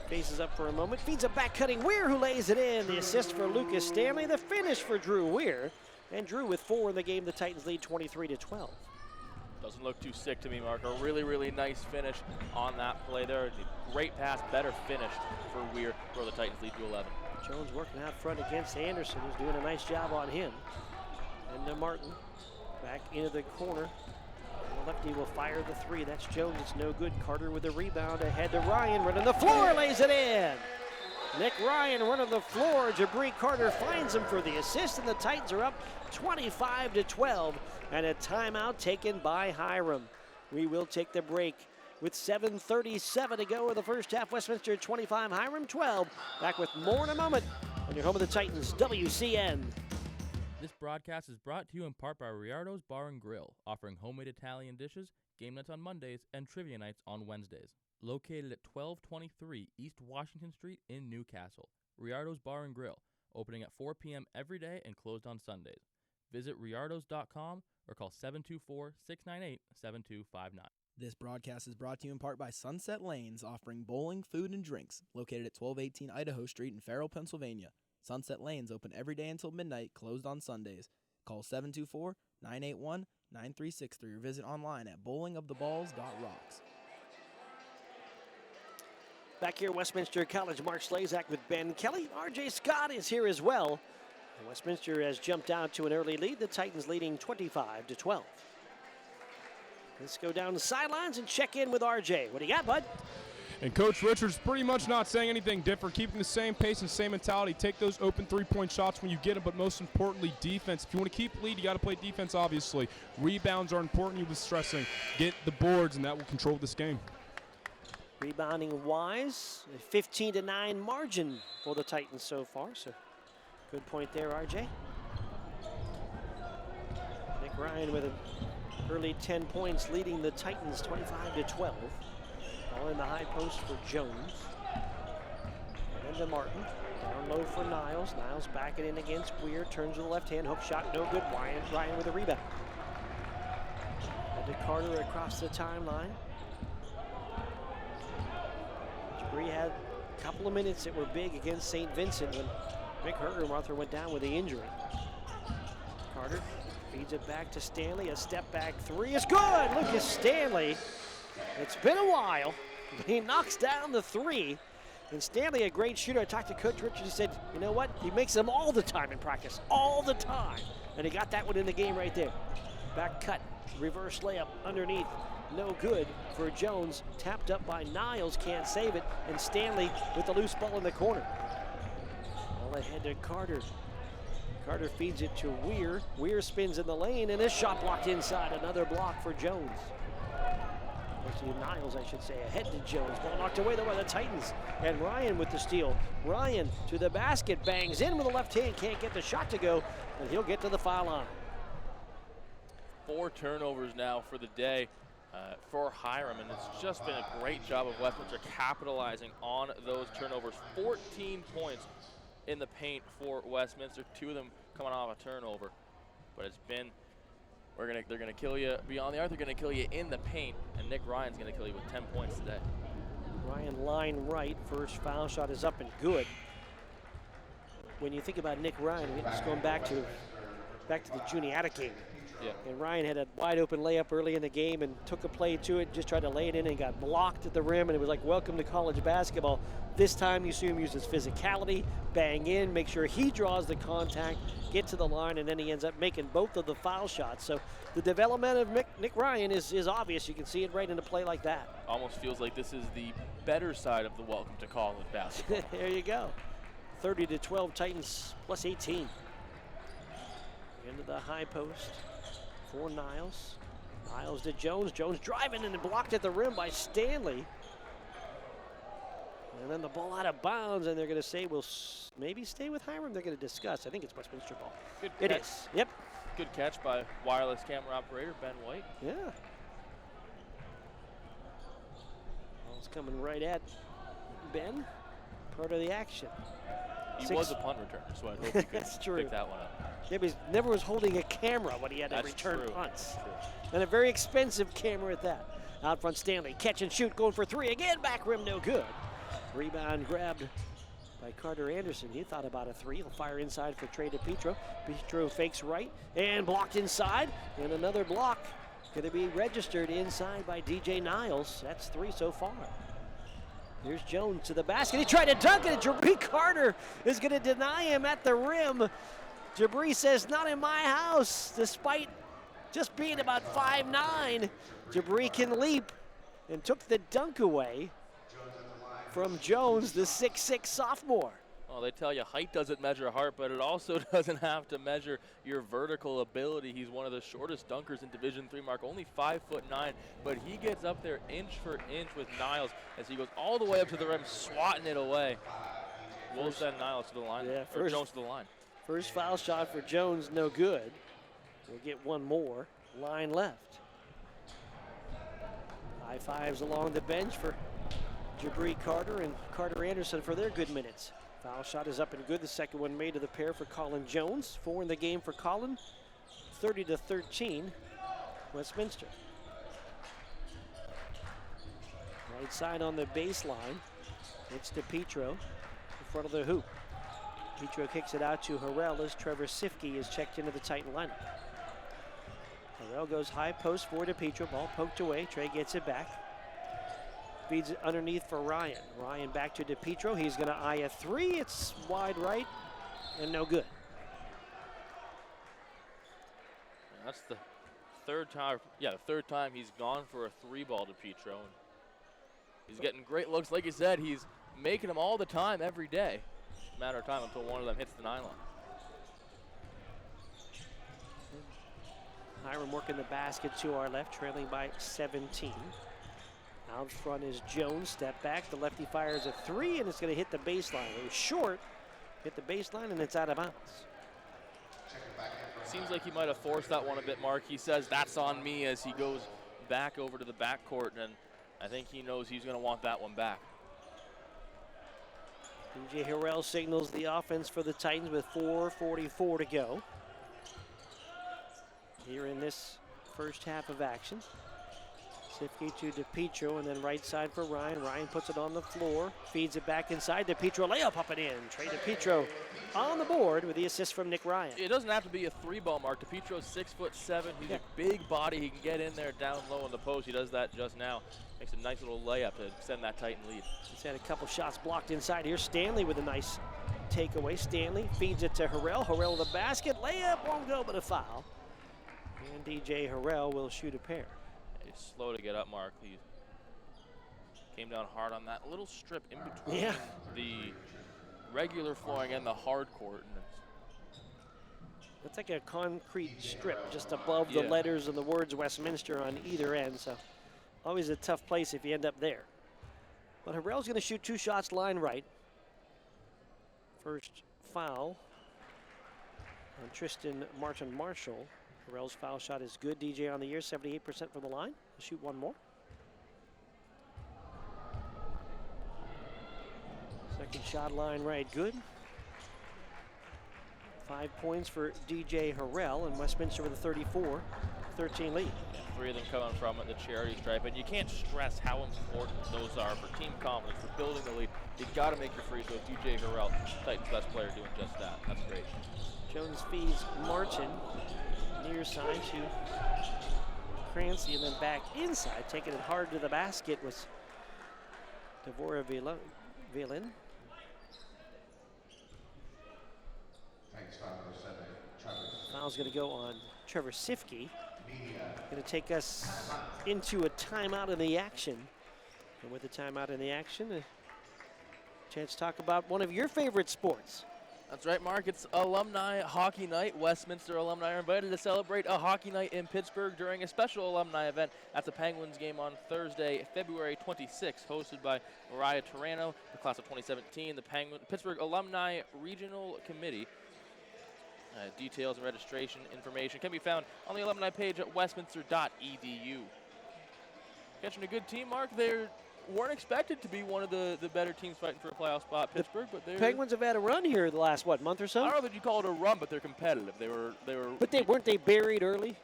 faces up for a moment, feeds it back, cutting Weir, who lays it in. The assist for Lucas Stanley, the finish for Drew Weir. And Drew with 4 in the game, the Titans lead 23-12. Doesn't look too sick to me, Mark. A really, really nice finish on that play there. Great pass, better finish for Weir, for the Titans lead to 11. Jones working out front against Anderson, who's doing a nice job on him. And to Martin, back into the corner. The lefty will fire the 3. That's Jones. It's no good. Carter with the rebound. Ahead to Ryan. Running the floor. Lays it in. Nick Ryan running the floor. Jabri Carter finds him for the assist. And the Titans are up 25-12. And a timeout taken by Hiram. We will take the break with 7:37 to go in the first half. Westminster 25, Hiram 12. Back with more in a moment on your home of the Titans, WCN. This broadcast is brought to you in part by Riardo's Bar and Grill, offering homemade Italian dishes, game nights on Mondays, and trivia nights on Wednesdays. Located at 1223 East Washington Street in Newcastle. Riardo's Bar and Grill, opening at 4 p.m. every day and closed on Sundays. Visit riardos.com or call 724-698-7259. This broadcast is brought to you in part by Sunset Lanes, offering bowling, food, and drinks, located at 1218 Idaho Street in Farrell, Pennsylvania. Sunset Lanes open every day until midnight, closed on Sundays. Call 724-981-9363 or visit online at bowlingoftheballs.rocks. Back here at Westminster College, Mark Slazak with Ben Kelly. RJ Scott is here as well. And Westminster has jumped out to an early lead. The Titans leading 25-12. Let's go down the sidelines and check in with RJ. What do you got, bud? And Coach Richards pretty much not saying anything different, keeping the same pace and same mentality. Take those open three-point shots when you get them, but most importantly, defense. If you want to keep lead, you got to play defense, obviously. Rebounds are important, you were stressing. Get the boards, and that will control this game. Rebounding-wise, a 15-9 margin for the Titans so far, so good point there, RJ. Nick Ryan with an early 10 points, leading the Titans 25-12. Ball in the high post for Jones. And then to Martin. Down low for Niles. Niles back it in against Weir. Turns to the left hand. Hook shot no good. Ryan with a rebound. And to Carter across the timeline. Jabri had a couple of minutes that were big against St. Vincent when Mick Hergenrother went down with the injury. Carter feeds it back to Stanley. A step back 3 is good. Lucas Stanley. It's been a while, but he knocks down the 3. And Stanley, a great shooter. I talked to Coach Richards. He said, you know what? He makes them all the time in practice, all the time. And he got that one in the game right there. Back cut, reverse layup underneath. No good for Jones. Tapped up by Niles, can't save it. And Stanley with the loose ball in the corner. All ahead to Carter. Carter feeds it to Weir. Weir spins in the lane, and his shot blocked inside. Another block for Jones. Actually, Niles, I should say, ahead to Jones. Ball knocked away though by the Titans. And Ryan with the steal. Ryan to the basket, bangs in with the left hand, can't get the shot to go, and he'll get to the foul line. 4 turnovers now for the day for Hiram, and it's just been a great job of Westminster capitalizing on those turnovers. 14 points in the paint for Westminster, 2 of them coming off a turnover. But it's been They're gonna kill you beyond the arc. They're gonna kill you in the paint, and Nick Ryan's gonna kill you with 10 points today. Ryan line right. First foul shot is up and good. When you think about Nick Ryan, it's going back to the Juniata game. Yeah. And Ryan had a wide open layup early in the game and took a play to it, just tried to lay it in and got blocked at the rim, and it was like, welcome to college basketball. This time you see him use his physicality, bang in, make sure he draws the contact, get to the line, and then he ends up making both of the foul shots. So the development of Nick Ryan is obvious. You can see it right in a play like that. Almost feels like this is the better side of the welcome to college basketball. There you go. 30-12 Titans plus 18. Into the high post for Niles. Niles to Jones. Jones driving and blocked at the rim by Stanley. And then the ball out of bounds, and they're going to say we'll maybe stay with Hiram. They're going to discuss. I think it's Westminster ball. Good It catch. is. Yep. Good catch by wireless camera operator Ben White. Yeah. Ball's coming right at Ben. Part of the action. He was a punt returner, so I hope he could That's true. pick that one up. Yeah, but he never was holding a camera when he had to That's return true. punts. True. And a very expensive camera at that. Out front, Stanley, catch and shoot, going for three again, back rim, no good. Rebound grabbed by Carter Anderson. He thought about a three. He'll fire inside for Trey DePietro. Petro fakes right and blocked inside. And another block going to be registered inside by DJ Niles. That's three so far. Here's Jones to the basket. He tried to dunk it. Jabri Carter is going to deny him at the rim. Jabri says, not in my house, despite just being about 5'9". Jabri can leap and took the dunk away from Jones, the 6'6" sophomore. Well, they tell you height doesn't measure heart, but it also doesn't have to measure your vertical ability. He's one of the shortest dunkers in Division III, Mark, only 5'9", but he gets up there inch for inch with Niles as he goes all the way up to the rim, swatting it away. We'll send Niles to the line, or Jones to the line. First foul shot for Jones, no good. We'll get one more. Line left. High fives along the bench for Jabri Carter and Carter Anderson for their good minutes. Foul shot is up and good. The second one made to the pair for Colin Jones. 4 in the game for Colin. 30-13, Westminster. Right side on the baseline. It's DePietro in front of the hoop. Petro kicks it out to Harrell as Trevor Sifke is checked into the Titan lineup. Harrell goes high post for DePietro. Ball poked away. Trey gets it back. Feeds it underneath for Ryan. Ryan back to DePietro. He's going to eye a three. It's wide right and no good. That's the third time. Yeah, the third time he's gone for a three ball to Petro. He's getting great looks. Like you said, he's making them all the time, every day. Matter of time until one of them hits the 9 line. Hiram working the basket to our left, trailing by 17. Out front is Jones. Step back. The lefty fires a three, and it's going to hit the baseline. It was short. Hit the baseline, and it's out of bounds. Seems like he might have forced that one a bit, Mark. He says, that's on me, as he goes back over to the backcourt, and I think he knows he's going to want that one back. DJ Harrell signals the offense for the Titans with 4:44 to go here in this first half of action. Sifke to DePietro, and then right side for Ryan. Ryan puts it on the floor, feeds it back inside. DePietro layup up and in. Trey DePietro on the board with the assist from Nick Ryan. It doesn't have to be a three ball, Mark. DePietro's 6'7". He's a big body. He can get in there down low in the post. He does that just now. Makes a nice little layup to extend that Titan lead. He's had a couple shots blocked inside here. Stanley with a nice takeaway. Stanley feeds it to Harrell. Harrell to the basket. Layup won't go, but a foul. And DJ Harrell will shoot a pair. He's slow to get up, Mark. He came down hard on that little strip in between the regular flooring and the hard court. And it's like a concrete strip just above the letters and the words Westminster on either end. So always a tough place if you end up there. But Harrell's going to shoot 2 shots line right. First foul on Tristan Martin Marshall. Harrell's foul shot is good. DJ on the year, 78% from the line. He'll shoot one more. Second shot line right, good. 5 points for DJ Harrell, and Westminster with a 34. 12-13 lead. 3 of them coming from the charity stripe, and you can't stress how important those are for team confidence, for building the lead. You got to make your free throws. DJ Harrell, Titans' best player, doing just that. That's great. Jones feeds Martin near side to Crancy, and then back inside, taking it hard to the basket was Devora Villain. Foul's going to go on Trevor Sifke. Going to take us into a timeout in the action. And with the timeout in the action, a chance to talk about one of your favorite sports. That's right, Mark. It's Alumni Hockey Night. Westminster alumni are invited to celebrate a hockey night in Pittsburgh during a special alumni event at the Penguins game on Thursday, February 26th, hosted by Mariah Torano, the class of 2017, the Pittsburgh Alumni Regional Committee. Details and registration information can be found on the alumni page at westminster.edu. Catching a good team, Mark. They weren't expected to be one of the better teams fighting for a playoff spot, Pittsburgh, but they're Penguins have had a run here the last, month or so? I don't know that you call it a run, but they're competitive. They were. But weren't they buried early?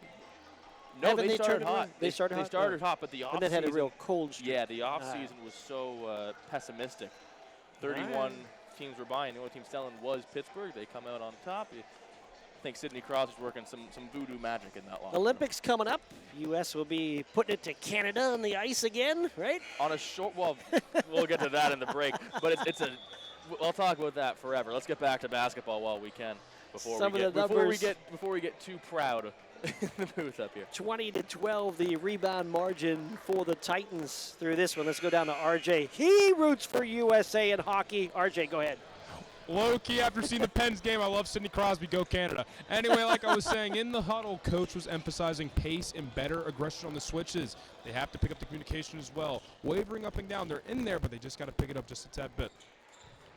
No, they started hot. They started hot, but the off and then had a real cold streak. Yeah, the off season was so pessimistic. 31 teams were buying. The only team selling was Pittsburgh. They come out on top. I think Sidney Crosby's working some voodoo magic in that locker. Olympics coming up. U.S. will be putting it to Canada on the ice again, right? On a short, well, we'll get to that in the break. But I'll talk about that forever. Let's get back to basketball while we can before we get too proud in the booth up here. 20-12, the rebound margin for the Titans through this one. Let's go down to RJ. He roots for USA in hockey. RJ, go ahead. Low-key, after seeing the Pens game, I love Sidney Crosby. Go Canada. Anyway, like I was saying, in the huddle, Coach was emphasizing pace and better aggression on the switches. They have to pick up the communication as well. Wavering up and down, they're in there, but they just got to pick it up just a tad bit.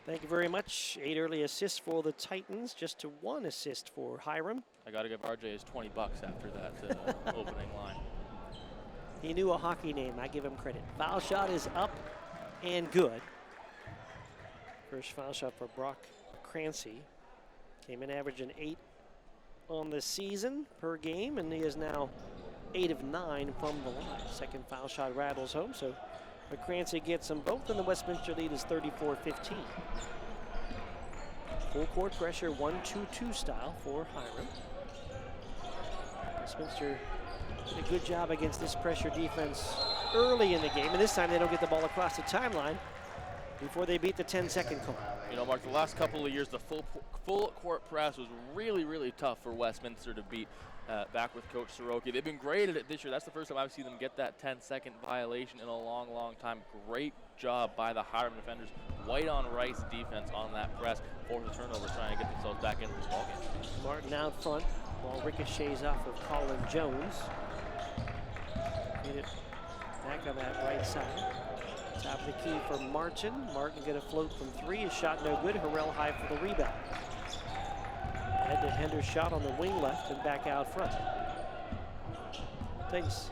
Thank you very much. 8 early assists for the Titans, just to 1 assist for Hiram. I got to give RJ his $20 after that opening line. He knew a hockey name. I give him credit. Foul shot is up and good. First foul shot for Brock Crancy. Came in averaging 8 on the season per game, and he is now 8 of 9 from the line. Second foul shot rattles home, so Crancy gets them both, and the Westminster lead is 34-15. Full court pressure, 1-2-2 style for Hiram. Westminster did a good job against this pressure defense early in the game, and this time they don't get the ball across the timeline before they beat the 10-second call. You know, Mark, the last couple of years, the full court press was really, really tough for Westminster to beat back with Coach Soroki. They've been great at it this year. That's the first time I've seen them get that 10-second violation in a long, long time. Great job by the Hiram defenders. White on Rice defense on that press. Force a turnover, trying to get themselves back into this ballgame. Martin out front. Ball ricochets off of Colin Jones. Get it back on that right side. Top of the key for Martin. Martin going to float from 3. His shot no good. Harrell high for the rebound. Head to Hender's shot on the wing left and back out front. Things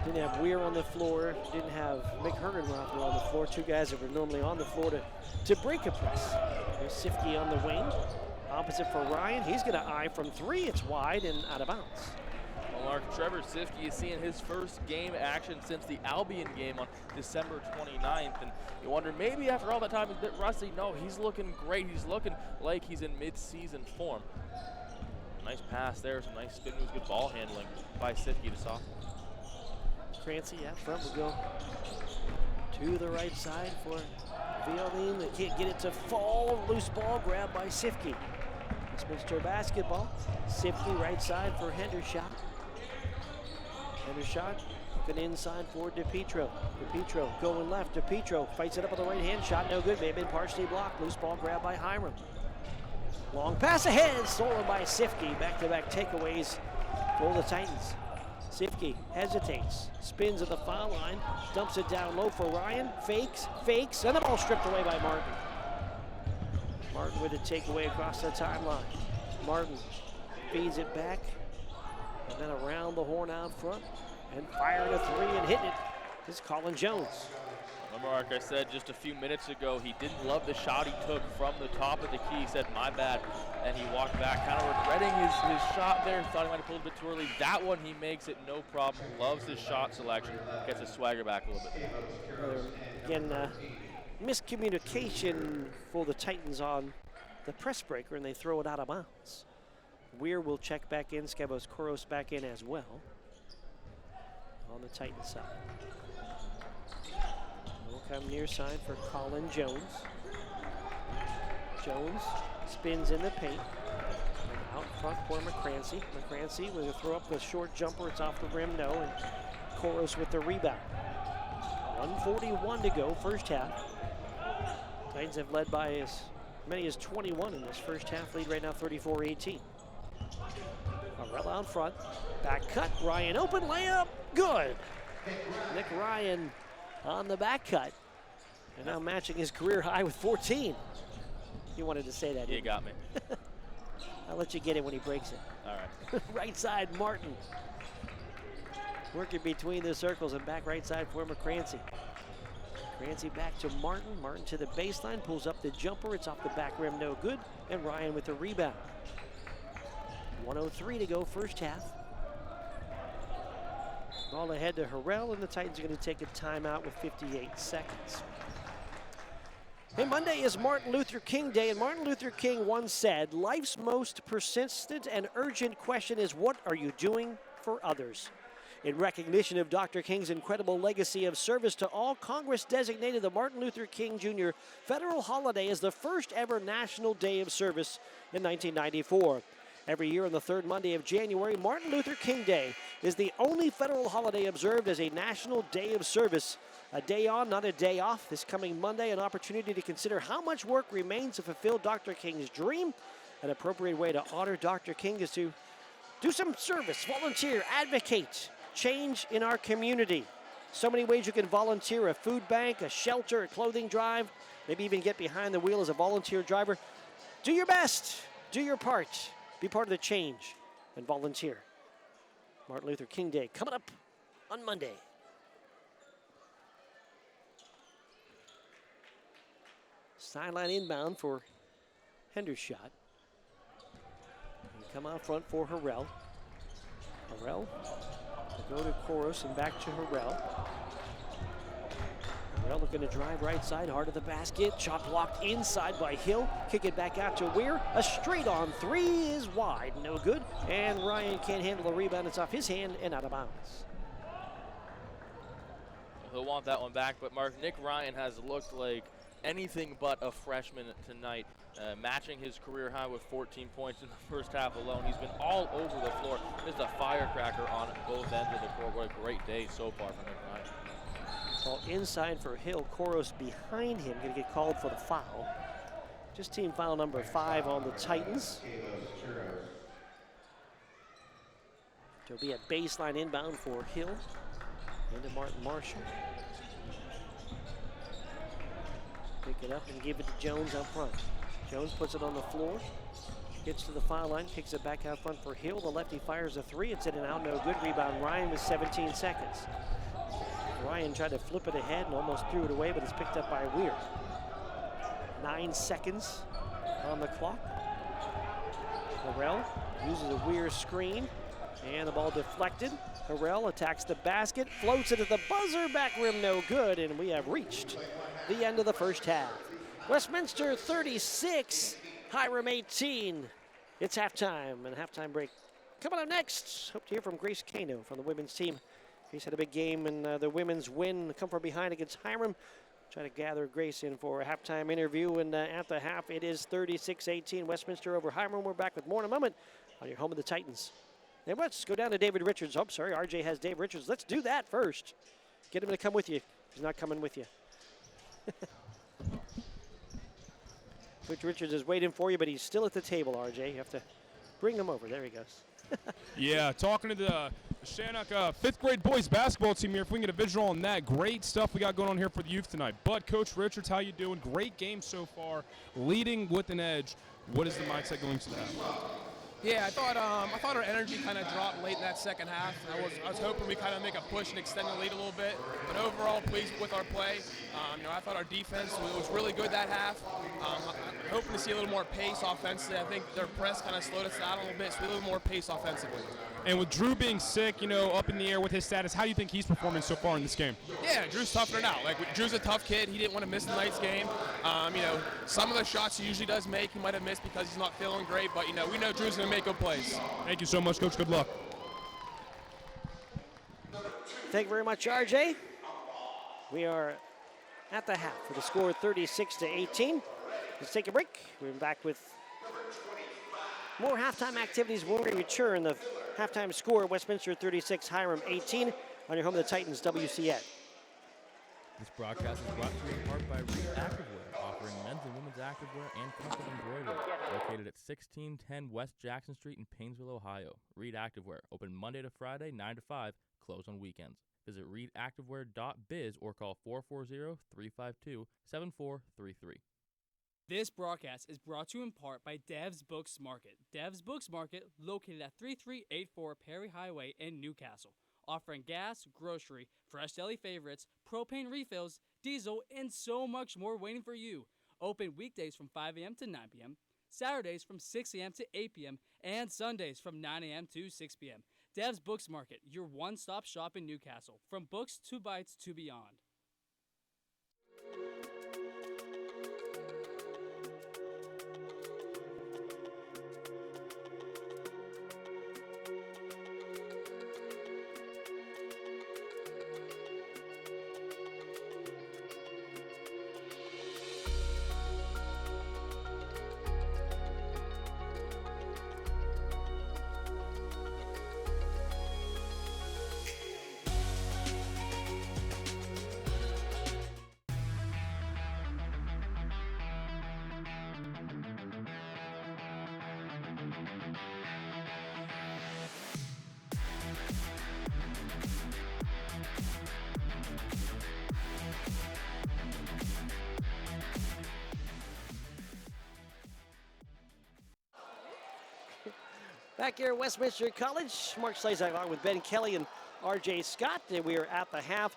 didn't have Weir on the floor. Didn't have Mick Hergenrother on the floor. 2 guys that were normally on the floor to break a press. There's Sifke on the wing. Opposite for Ryan. He's going to eye from 3. It's wide and out of bounds. Mark, Trevor Sifke is seeing his first game action since the Albion game on December 29th. And you wonder, maybe after all that time he's a bit rusty. No, he's looking great. He's looking like he's in mid-season form. Nice pass there, some nice spin moves, good ball handling by Sifke to sophomore. Crancy out front will go to the right side for Violin. They can't get it to fall. Loose ball grabbed by Sifke. Westminster basketball. Sifke right side for Hendershot. Hendershot looking inside for DePietro. DePietro going left. DePietro fights it up with the right hand. Shot no good. May have been partially blocked. Loose ball grabbed by Hiram. Long pass ahead. Stolen by Sifke. Back-to-back takeaways for the Titans. Sifke hesitates. Spins at the foul line. Dumps it down low for Ryan. Fakes. And the ball stripped away by Martin. Martin with a takeaway across the timeline. Martin feeds it back. And then around the horn out front. And firing a 3 and hitting it is Colin Jones. Well, Mark, I said just a few minutes ago he didn't love the shot he took from the top of the key. He said, my bad, and he walked back, kind of regretting his shot there. Thought he might have pulled a bit too early. That one he makes it no problem. Loves his shot selection. Gets his swagger back a little bit. Again, miscommunication for the Titans on the press breaker, and they throw it out of bounds. Weir will check back in. Skevos Koros back in as well on the Titans side. Will come near side for Colin Jones. Jones spins in the paint. And out front for McCrancy. McCrancy with a throw up the short jumper. It's off the rim, no. And Koros with the rebound. 1:41 to go, first half. Titans have led by as many as 21 in this first half. Lead right now 34-18. Arell out front. Back cut. Ryan open layup. Good. Nick Ryan on the back cut. And now matching his career high with 14. You wanted to say that, You got me. I'll let you get it when he breaks it. All right. Right side, Martin. Working between the circles and back right side for McCrancy. McCrancy back to Martin. Martin to the baseline, pulls up the jumper. It's off the back rim, no good. And Ryan with the rebound. 1:03 to go, first half. Ball ahead to Harrell, and the Titans are going to take a timeout with 58 seconds. Hey, Monday is Martin Luther King Day, and Martin Luther King once said, life's most persistent and urgent question is, what are you doing for others? In recognition of Dr. King's incredible legacy of service to all, Congress designated the Martin Luther King Jr. federal holiday as the first ever National Day of Service in 1994. Every year on the third Monday of January, Martin Luther King Day is the only federal holiday observed as a National Day of Service. A day on, not a day off. This coming Monday, an opportunity to consider how much work remains to fulfill Dr. King's dream. An appropriate way to honor Dr. King is to do some service, volunteer, advocate, change in our community. So many ways you can volunteer: a food bank, a shelter, a clothing drive, maybe even get behind the wheel as a volunteer driver. Do your best, do your part, be part of the change, and volunteer. Martin Luther King Day coming up on Monday. Sideline inbound for Hendershot. And come out front for Harrell. Harrell will go to Koros and back to Harrell. Harrell looking to drive right side, hard of the basket. Shot blocked inside by Hill. Kick it back out to Weir. A straight on three is wide, no good. And Ryan can't handle the rebound. It's off his hand and out of bounds. He'll want that one back, but Mark, Nick Ryan has looked like anything but a freshman tonight, matching his career high with 14 points in the first half alone. He's been all over the floor. Just a firecracker on both ends of the court. What a great day so far for Nick Ryan. Ball inside for Hill. Koros behind him, going to get called for the foul. Just team foul number 5 on the Titans. There'll be a baseline inbound for Hill into Martin Marshall. Pick it up and give it to Jones up front. Jones puts it on the floor, gets to the foul line, kicks it back out front for Hill. The lefty fires a three. It's in and out, no good. Rebound Ryan with 17 seconds. Ryan tried to flip it ahead and almost threw it away, but it's picked up by Weir. 9 seconds on the clock. Harrell uses a Weir screen, and the ball deflected. Harrell attacks the basket, floats it at the buzzer, back rim no good, and we have reached the end of the first half. Westminster 36, Hiram 18. It's halftime, and halftime break coming up next. Hope to hear from Grace Kano from the women's team. Grace had a big game in the women's win, come from behind against Hiram. Try to gather Grace in for a halftime interview, and at the half it is 36-18, Westminster over Hiram. We're back with more in a moment on your home of the Titans. And let's go down to David Richards. Oh, sorry, RJ has Dave Richards. Let's do that first. Get him to come with you. He's not coming with you. Coach Richards is waiting for you, but he's still at the table, RJ. You have to bring him over. There he goes. Yeah, talking to the Shannock 5th grade boys basketball team here. If we can get a visual on that, great stuff we got going on here for the youth tonight. But Coach Richards, how you doing? Great game so far, leading with an edge. What is the mindset going to the half? Yeah, I thought our energy kind of dropped late in that second half. I was hoping we kind of make a push and extend the lead a little bit, but overall pleased with our play. I thought our defense was really good that half. I'm hoping to see a little more pace offensively. I think their press kind of slowed us down a little bit, so a little more pace offensively. And with Drew being sick, up in the air with his status, how do you think he's performing so far in this game? Yeah, Drew's tougher now. Drew's a tough kid. He didn't want to miss tonight's game. Some of the shots he usually does make, he might have missed because he's not feeling great, but, we know Drew's going to make good plays. Thank you so much, Coach. Good luck. Thank you very much, RJ. We are at the half with a score of 36-18. Let's take a break. We're back with more halftime activities when we return. The halftime score, Westminster 36, Hiram 18, on your home of the Titans, WCN. This broadcast is brought to you in part by Reed Activewear, offering men's and women's activewear and custom embroidery. Located at 1610 West Jackson Street in Painesville, Ohio. Reed Activewear, open Monday to Friday, 9 to 5, closed on weekends. Visit reedactivewear.biz or call 440-352-7433. This broadcast is brought to you in part by Dev's Books Market. Dev's Books Market, located at 3384 Perry Highway in Newcastle, offering gas, grocery, fresh deli favorites, propane refills, diesel, and so much more waiting for you. Open weekdays from 5 a.m. to 9 p.m., Saturdays from 6 a.m. to 8 p.m., and Sundays from 9 a.m. to 6 p.m. Dev's Books Market, your one-stop shop in Newcastle, from books to bites to beyond. Back here at Westminster College, Mark Slazak along with Ben Kelly and RJ Scott. And we are at the half.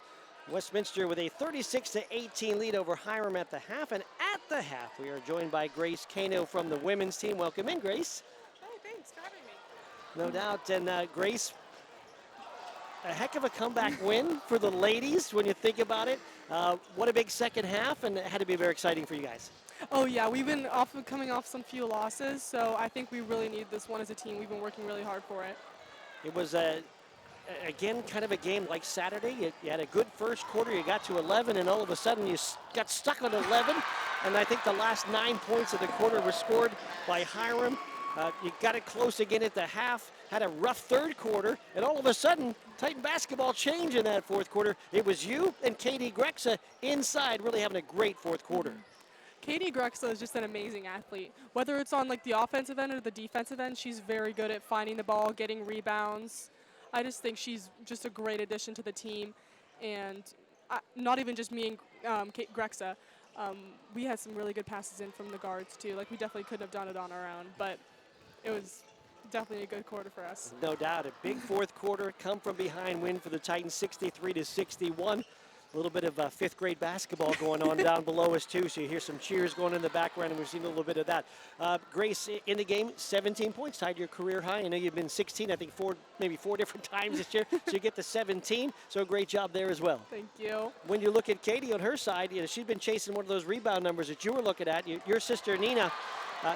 Westminster with a 36-18 lead over Hiram at the half. And at the half, we are joined by Grace Kano from the women's team. Welcome in, Grace. Oh, thanks for having me. No doubt. And Grace, a heck of a comeback win for the ladies when you think about it. What a big second half, and it had to be very exciting for you guys. Oh yeah, we've been coming off some few losses, so I think we really need this one as a team. We've been working really hard for it. It was, again, kind of a game like Saturday. You had a good first quarter, you got to 11, and all of a sudden you got stuck on 11. And I think the last 9 points of the quarter were scored by Hiram. You got it close again at the half, had a rough third quarter, and all of a sudden, Titan basketball changed in that fourth quarter. It was you and Katie Grexa inside, really having a great fourth quarter. Katie Grexa is just an amazing athlete. Whether it's on the offensive end or the defensive end, she's very good at finding the ball, getting rebounds. I just think she's just a great addition to the team. And not even just me and Kate Grexa. We had some really good passes in from the guards too. We definitely couldn't have done it on our own, but it was definitely a good quarter for us. No doubt, a big fourth quarter, come from behind win for the Titans, 63-61. A little bit of fifth grade basketball going on down below us too, so you hear some cheers going in the background, and we've seen a little bit of that. Grace, in the game, 17 points, tied your career high. I know you've been 16, I think maybe four different times this year, so you get to 17, so great job there as well. Thank you. When you look at Katie on her side, she's been chasing one of those rebound numbers that you were looking at. Your sister Nina,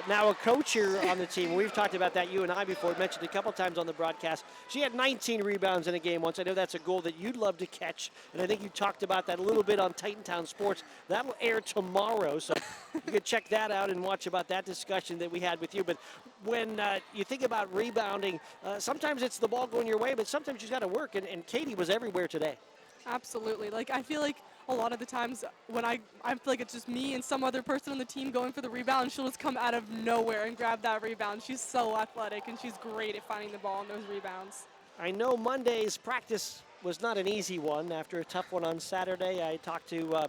now a coach here on the team. We've talked about that, you and I, before. Mentioned a couple times on the broadcast. She had 19 rebounds in a game once. I know that's a goal that you'd love to catch, and I think you talked about that a little bit on Titantown Sports. That'll air tomorrow, so you can check that out and watch about that discussion that we had with you. But when you think about rebounding, sometimes it's the ball going your way, but sometimes you've got to work, and Katie was everywhere today. Absolutely. I feel like a lot of the times when I feel like it's just me and some other person on the team going for the rebound, she'll just come out of nowhere and grab that rebound. She's so athletic, and she's great at finding the ball on those rebounds. I know Monday's practice was not an easy one. After a tough one on Saturday, I talked to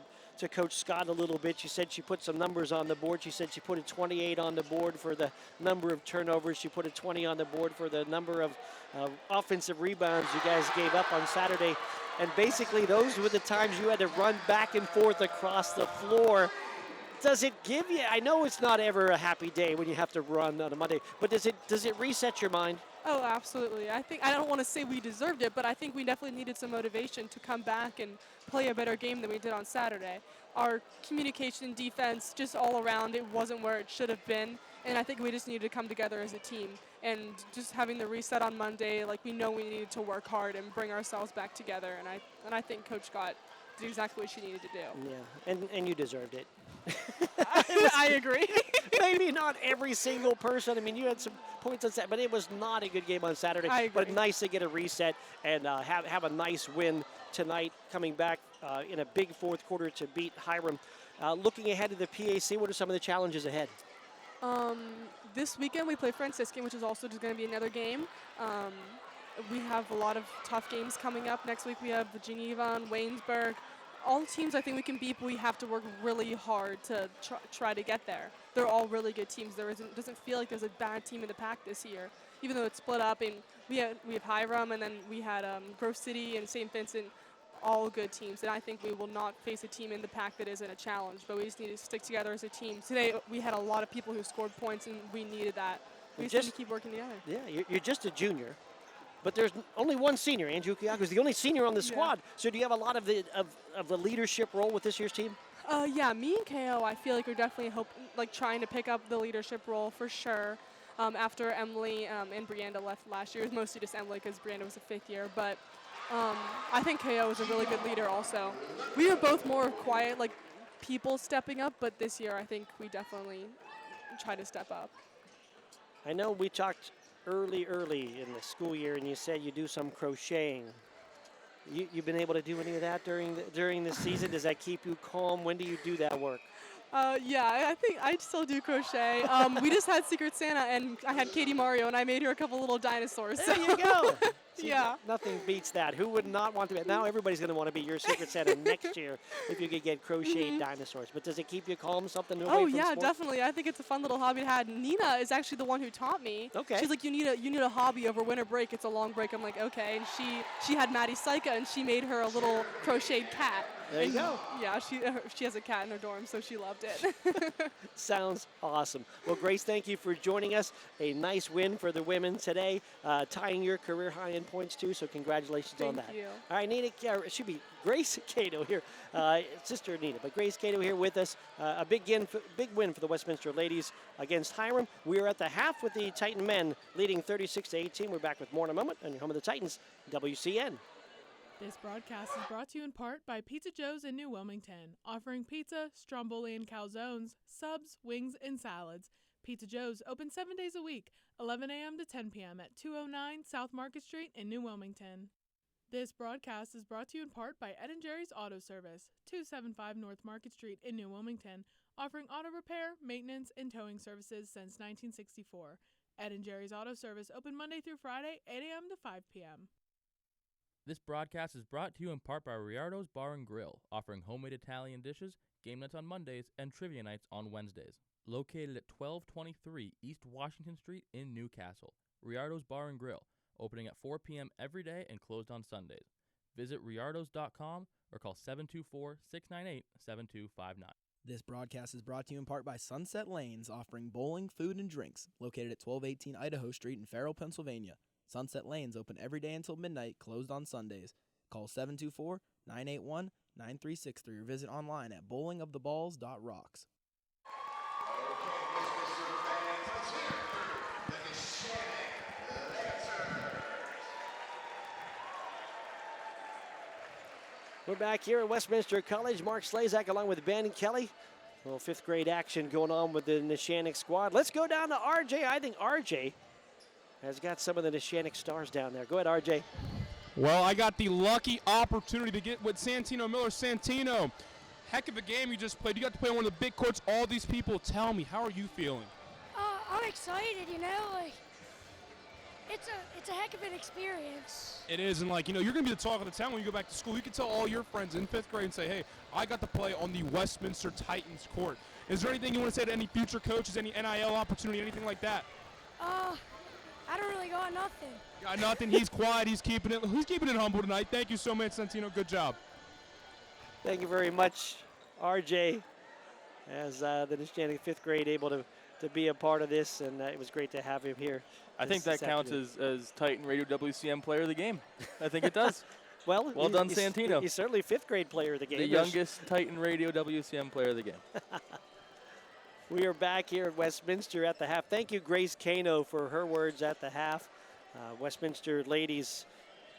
Coach Scott a little bit. She said she put some numbers on the board. She said she put a 28 on the board for the number of turnovers. She put a 20 on the board for the number of offensive rebounds you guys gave up on Saturday. And basically, those were the times you had to run back and forth across the floor. Does it give you, I know it's not ever a happy day when you have to run on a Monday, but does it reset your mind? Oh, absolutely. I don't want to say we deserved it, but I think we definitely needed some motivation to come back and play a better game than we did on Saturday. Our communication, defense, just all around, it wasn't where it should have been, and I think we just needed to come together as a team. And just having the reset on Monday, like we know we needed to work hard and bring ourselves back together, and I think Coach Scott did exactly what she needed to do. Yeah, and you deserved it. I agree. Maybe not every single person. I mean, you had some points on Saturday, but it was not a good game on Saturday. I agree. But nice to get a reset and have a nice win tonight, coming back in a big fourth quarter to beat Hiram. Looking ahead to the PAC, what are some of the challenges ahead? This weekend we play Franciscan, which is also just going to be another game. We have a lot of tough games coming up. Next week we have the Geneva and Waynesburg. All teams I think we can beat, but we have to work really hard to try to get there. They're all really good teams. Doesn't feel like there's a bad team in the PAC this year, even though it's split up. And we have Hiram, and then we had Grove City and St. Vincent, all good teams. And I think we will not face a team in the PAC that isn't a challenge, but we just need to stick together as a team. Today we had a lot of people who scored points, and we needed that. We just need to keep working together. Yeah, you're just a junior. But there's only one senior. Andrew Kiyaku is the only senior on the squad. So do you have a lot of the leadership role with this year's team? Yeah, me and KO, I feel like we're definitely trying to pick up the leadership role for sure. After Emily and Brianda left last year, it was mostly just Emily because Brianda was a fifth year. But I think KO is a really good leader also. We are both more quiet, like people stepping up, but this year I think we definitely try to step up. I know we talked early in the school year, and you said you do some crocheting. You've been able to do any of that during the season? Does that keep you calm? When do you do that work? Yeah, I think I still do crochet. We just had Secret Santa, and I had Katie Mario, and I made her a couple little dinosaurs. There you go. See, yeah. Nothing beats that. Who would not want to be? Now everybody's going to want to be your Secret Santa next year if you could get crocheted dinosaurs. But does it keep you calm? Something away from yeah, sports? Definitely. I think it's a fun little hobby to have. Nina is actually the one who taught me. Okay. She's like, you need a hobby over winter break. It's a long break. I'm like, okay. And she had Maddie Saika, and she made her a little crocheted cat. There you go. Yeah, she has a cat in her dorm, so she loved it. Sounds awesome. Well, Grace, thank you for joining us. A nice win for the women today, tying your career high in points too. So congratulations on that. Thank you. All right, Nina, it should be Grace Cato here, sister Nina, but Grace Cato here with us. A big win for the Westminster ladies against Hiram. We are at the half with the Titan men leading 36-18. We're back with more in a moment on your home of the Titans, WCN. This broadcast is brought to you in part by Pizza Joe's in New Wilmington, offering pizza, stromboli and calzones, subs, wings, and salads. Pizza Joe's open 7 days a week, 11 a.m. to 10 p.m. at 209 South Market Street in New Wilmington. This broadcast is brought to you in part by Ed & Jerry's Auto Service, 275 North Market Street in New Wilmington, offering auto repair, maintenance, and towing services since 1964. Ed & Jerry's Auto Service open Monday through Friday, 8 a.m. to 5 p.m. This broadcast is brought to you in part by Riardo's Bar and Grill, offering homemade Italian dishes, game nights on Mondays, and trivia nights on Wednesdays. Located at 1223 East Washington Street in Newcastle. Riardo's Bar and Grill, opening at 4 p.m. every day and closed on Sundays. Visit riardos.com or call 724-698-7259. This broadcast is brought to you in part by Sunset Lanes, offering bowling, food, and drinks, located at 1218 Idaho Street in Farrell, Pennsylvania. Sunset Lanes open every day until midnight, closed on Sundays. Call 724-981-9363 or visit online at bowlingoftheballs.rocks. We're back here at Westminster College. Mark Slazak along with Ben Kelly. A little fifth grade action going on with the Neshannock squad. Let's go down to RJ. I think RJ has got some of the Neshannock stars down there. Go ahead, RJ. Well, I got the lucky opportunity to get with Santino Miller. Santino, heck of a game you just played. You got to play on one of the big courts. All these people, tell me, how are you feeling? I'm excited, you know. Like, It's a heck of an experience. It is, and like, you're going to be the talk of the town when you go back to school. You can tell all your friends in 5th grade and say, hey, I got to play on the Westminster Titans court. Is there anything you want to say to any future coaches, any NIL opportunity, anything like that? I don't really got nothing. Got nothing. He's quiet. He's keeping it humble tonight. Thank you so much, Santino. Good job. Thank you very much, RJ, as the Nishandic 5th grade able to be a part of this, and it was great to have him here. I think that counts as Titan Radio WCM Player of the Game. I think it does. Well done, Santino. He's certainly 5th grade Player of the Game. The youngest Titan Radio WCM Player of the Game. We are back here at Westminster at the half. Thank you, Grace Kano, for her words at the half. Westminster ladies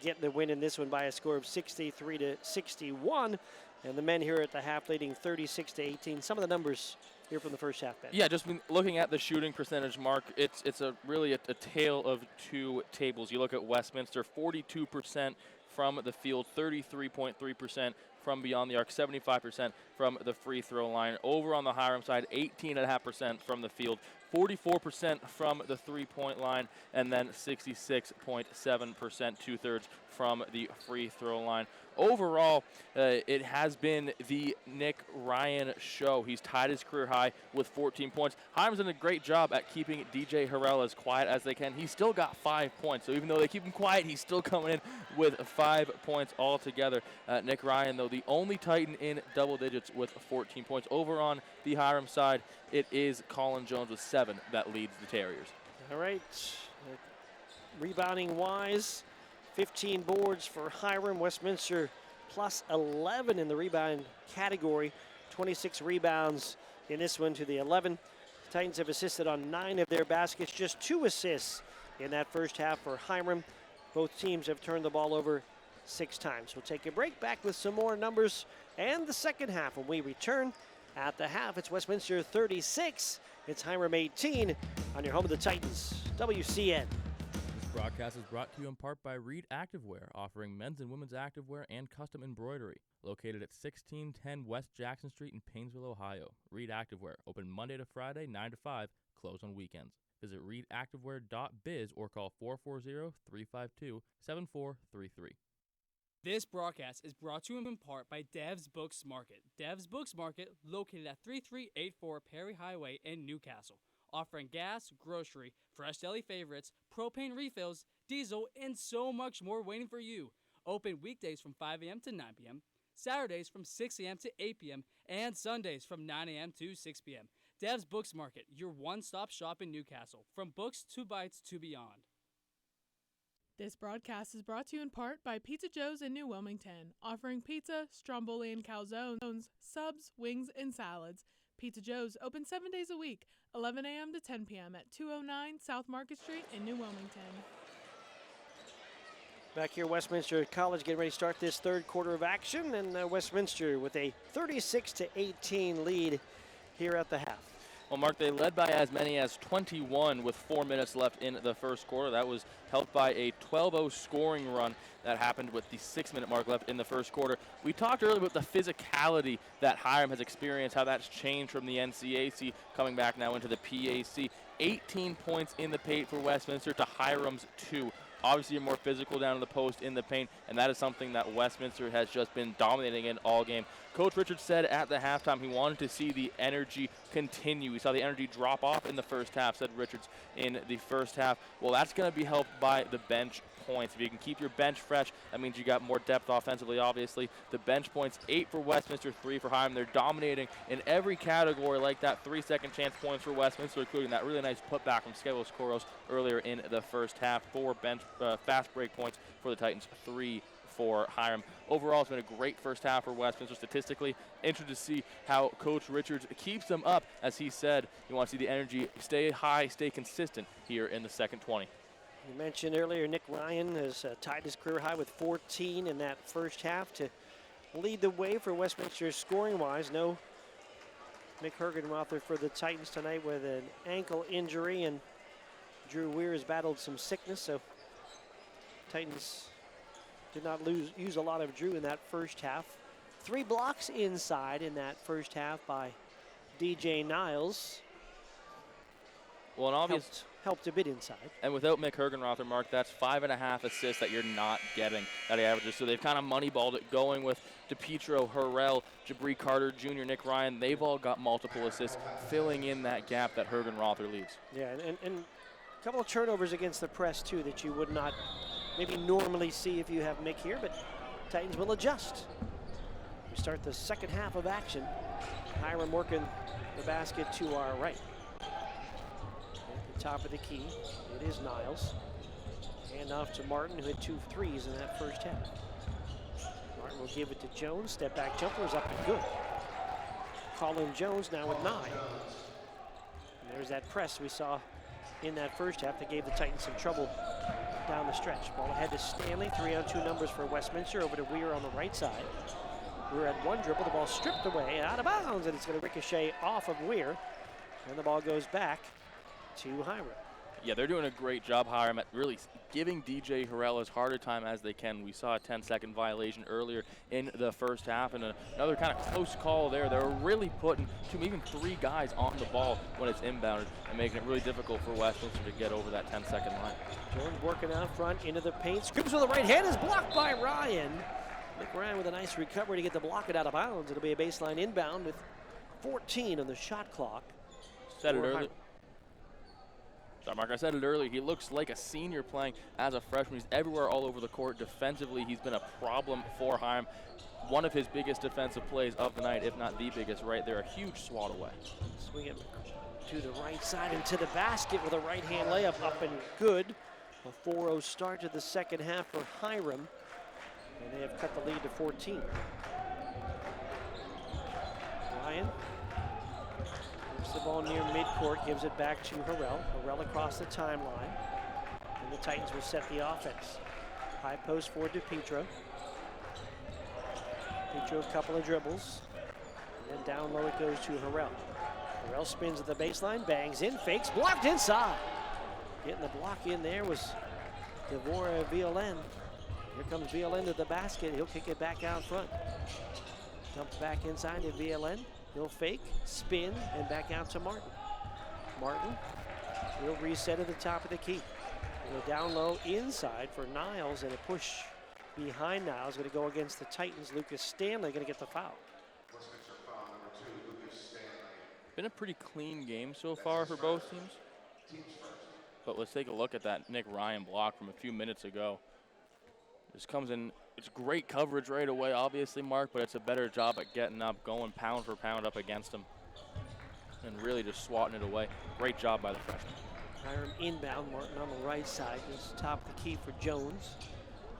getting the win in this one by a score of 63-61. And the men here at the half leading 36-18. Some of the numbers here from the first half, Ben. Yeah, just looking at the shooting percentage, Mark, it's really a tale of two tables. You look at Westminster, 42% from the field, 33.3% from beyond the arc, 75% from the free throw line. Over on the Hiram side, 18.5% from the field, 44% from the three-point line, and then 66.7%, 2/3 from the free throw line. Overall, it has been the Nick Ryan show. He's tied his career high with 14 points. Hiram's done a great job at keeping DJ Harrell as quiet as they can. He's still got 5 points. So even though they keep him quiet, he's still coming in with 5 points altogether. Nick Ryan, though, the only Titan in double digits with 14 points. Over on the Hiram side, it is Colin Jones with 7 that leads the Terriers. All right. Rebounding-wise, 15 boards for Hiram. Westminster plus 11 in the rebound category. 26 rebounds in this one to the 11. Titans have assisted on 9 of their baskets. Just 2 assists in that first half for Hiram. Both teams have turned the ball over 6 times. We'll take a break, back with some more numbers and the second half when we return. At the half, it's Westminster 36. It's Hiram 18 on your home of the Titans, WCN. This broadcast is brought to you in part by Reed Activewear, offering men's and women's activewear and custom embroidery. Located at 1610 West Jackson Street in Painesville, Ohio. Reed Activewear, open Monday to Friday, 9 to 5, closed on weekends. Visit reedactivewear.biz or call 440-352-7433. This broadcast is brought to you in part by Dev's Books Market. Dev's Books Market, located at 3384 Perry Highway in Newcastle, offering gas, grocery, fresh deli favorites, propane refills, diesel, and so much more waiting for you. Open weekdays from 5 a.m. to 9 p.m., Saturdays from 6 a.m. to 8 p.m., and Sundays from 9 a.m. to 6 p.m. Dev's Books Market, your one-stop shop in Newcastle, from books to bites to beyond. This broadcast is brought to you in part by Pizza Joe's in New Wilmington, offering pizza, stromboli and calzones, subs, wings, and salads. Pizza Joe's open 7 days a week, 11 a.m. to 10 p.m. at 209 South Market Street in New Wilmington. Back here, Westminster College getting ready to start this third quarter of action, and Westminster with a 36-18 lead here at the half. Well, Mark, they led by as many as 21 with 4 minutes left in the first quarter. That was helped by a 12-0 scoring run that happened with the 6-minute mark left in the first quarter. We talked earlier about the physicality that Hiram has experienced, how that's changed from the NCAC coming back now into the PAC. 18 points in the paint for Westminster to Hiram's 2. Obviously, you're more physical down in the post in the paint, and that is something that Westminster has just been dominating in all game. Coach Richards said at the halftime he wanted to see the energy continue. We saw the energy drop off in the first half, said Richards in the first half. Well, that's going to be helped by the bench points. If you can keep your bench fresh, that means you got more depth offensively, obviously. The bench points, 8 for Westminster, 3 for Hiram. They're dominating in every category like that. 3 second chance points for Westminster, including that really nice putback from Skelos Koros earlier in the first half. 4 bench fast break points for the Titans, 3 for Hiram. Overall, it's been a great first half for Westminster statistically. Interested to see how Coach Richards keeps them up. As he said, you want to see the energy stay high, stay consistent here in the second 20. You mentioned earlier Nick Ryan has tied his career high with 14 in that first half to lead the way for Westminster scoring-wise. No Mick Hergenrother for the Titans tonight with an ankle injury, and Drew Weir has battled some sickness, so Titans did not use a lot of Drew in that first half. 3 blocks inside in that first half by DJ Niles. Well, and helped a bit inside. And without Mick Hergenrother, Mark, that's 5.5 assists that you're not getting that he averages. So they've kind of moneyballed it, going with DePietro, Harrell, Jabri Carter Jr., Nick Ryan. They've all got multiple assists, filling in that gap that Hergenrother leaves. Yeah, and a couple of turnovers against the press, too, that you would not maybe normally see if you have Mick here, but Titans will adjust. We start the second half of action. Hiram working the basket to our right. At the top of the key, it is Niles. Hand off to Martin, who had 2 threes in that first half. Martin will give it to Jones. Step back jumper is up and good. Colin Jones now with 9. And there's that press we saw in that first half that gave the Titans some trouble down the stretch. Ball ahead to Stanley. 3-on-2 numbers for Westminster. Over to Weir on the right side. Weir had one dribble. The ball stripped away and out of bounds, and it's going to ricochet off of Weir. And the ball goes back to Hiram. Yeah, they're doing a great job, Hiram, at really giving DJ Harrell as hard a time as they can. We saw a 10-second violation earlier in the first half, and another kind of close call there. They're really putting 2, even 3 guys on the ball when it's inbounded and making it really difficult for Westminster to get over that 10-second line. Jones working out front into the paint. Scoops with the right hand, is blocked by Ryan. Nick Ryan with a nice recovery to get the block it out of bounds. It'll be a baseline inbound with 14 on the shot clock. Said it earlier. Sorry, Mark, I said it earlier. He looks like a senior playing as a freshman. He's everywhere all over the court. Defensively, he's been a problem for Hiram. One of his biggest defensive plays of the night, if not the biggest, right there. A huge swat away. Swing it to the right side and to the basket with a right-hand layup up and good. A 4-0 start to the second half for Hiram. And they have cut the lead to 14. Ryan moves the ball near midcourt, gives it back to Harrell. Harrell across the timeline. And the Titans will set the offense. High post for DePietro. DePietro a couple of dribbles. And then down low it goes to Harrell. Harrell spins at the baseline, bangs in, fakes, blocked inside. Getting the block in there was Devora Violin. Here comes Violin to the basket. He'll kick it back out front. Dumps back inside to Violin. He'll fake, spin, and back out to Martin. Martin will reset at the top of the key. Go down low inside for Niles, and a push behind Niles. Going to go against the Titans. Lucas Stanley going to get the foul. Been a pretty clean game so far for both teams. But let's take a look at that Nick Ryan block from a few minutes ago. This comes in, it's great coverage right away, obviously, Mark, but it's a better job at getting up, going pound for pound up against him, and really just swatting it away. Great job by the freshman. Hiram inbound, Martin on the right side, just top of the key for Jones.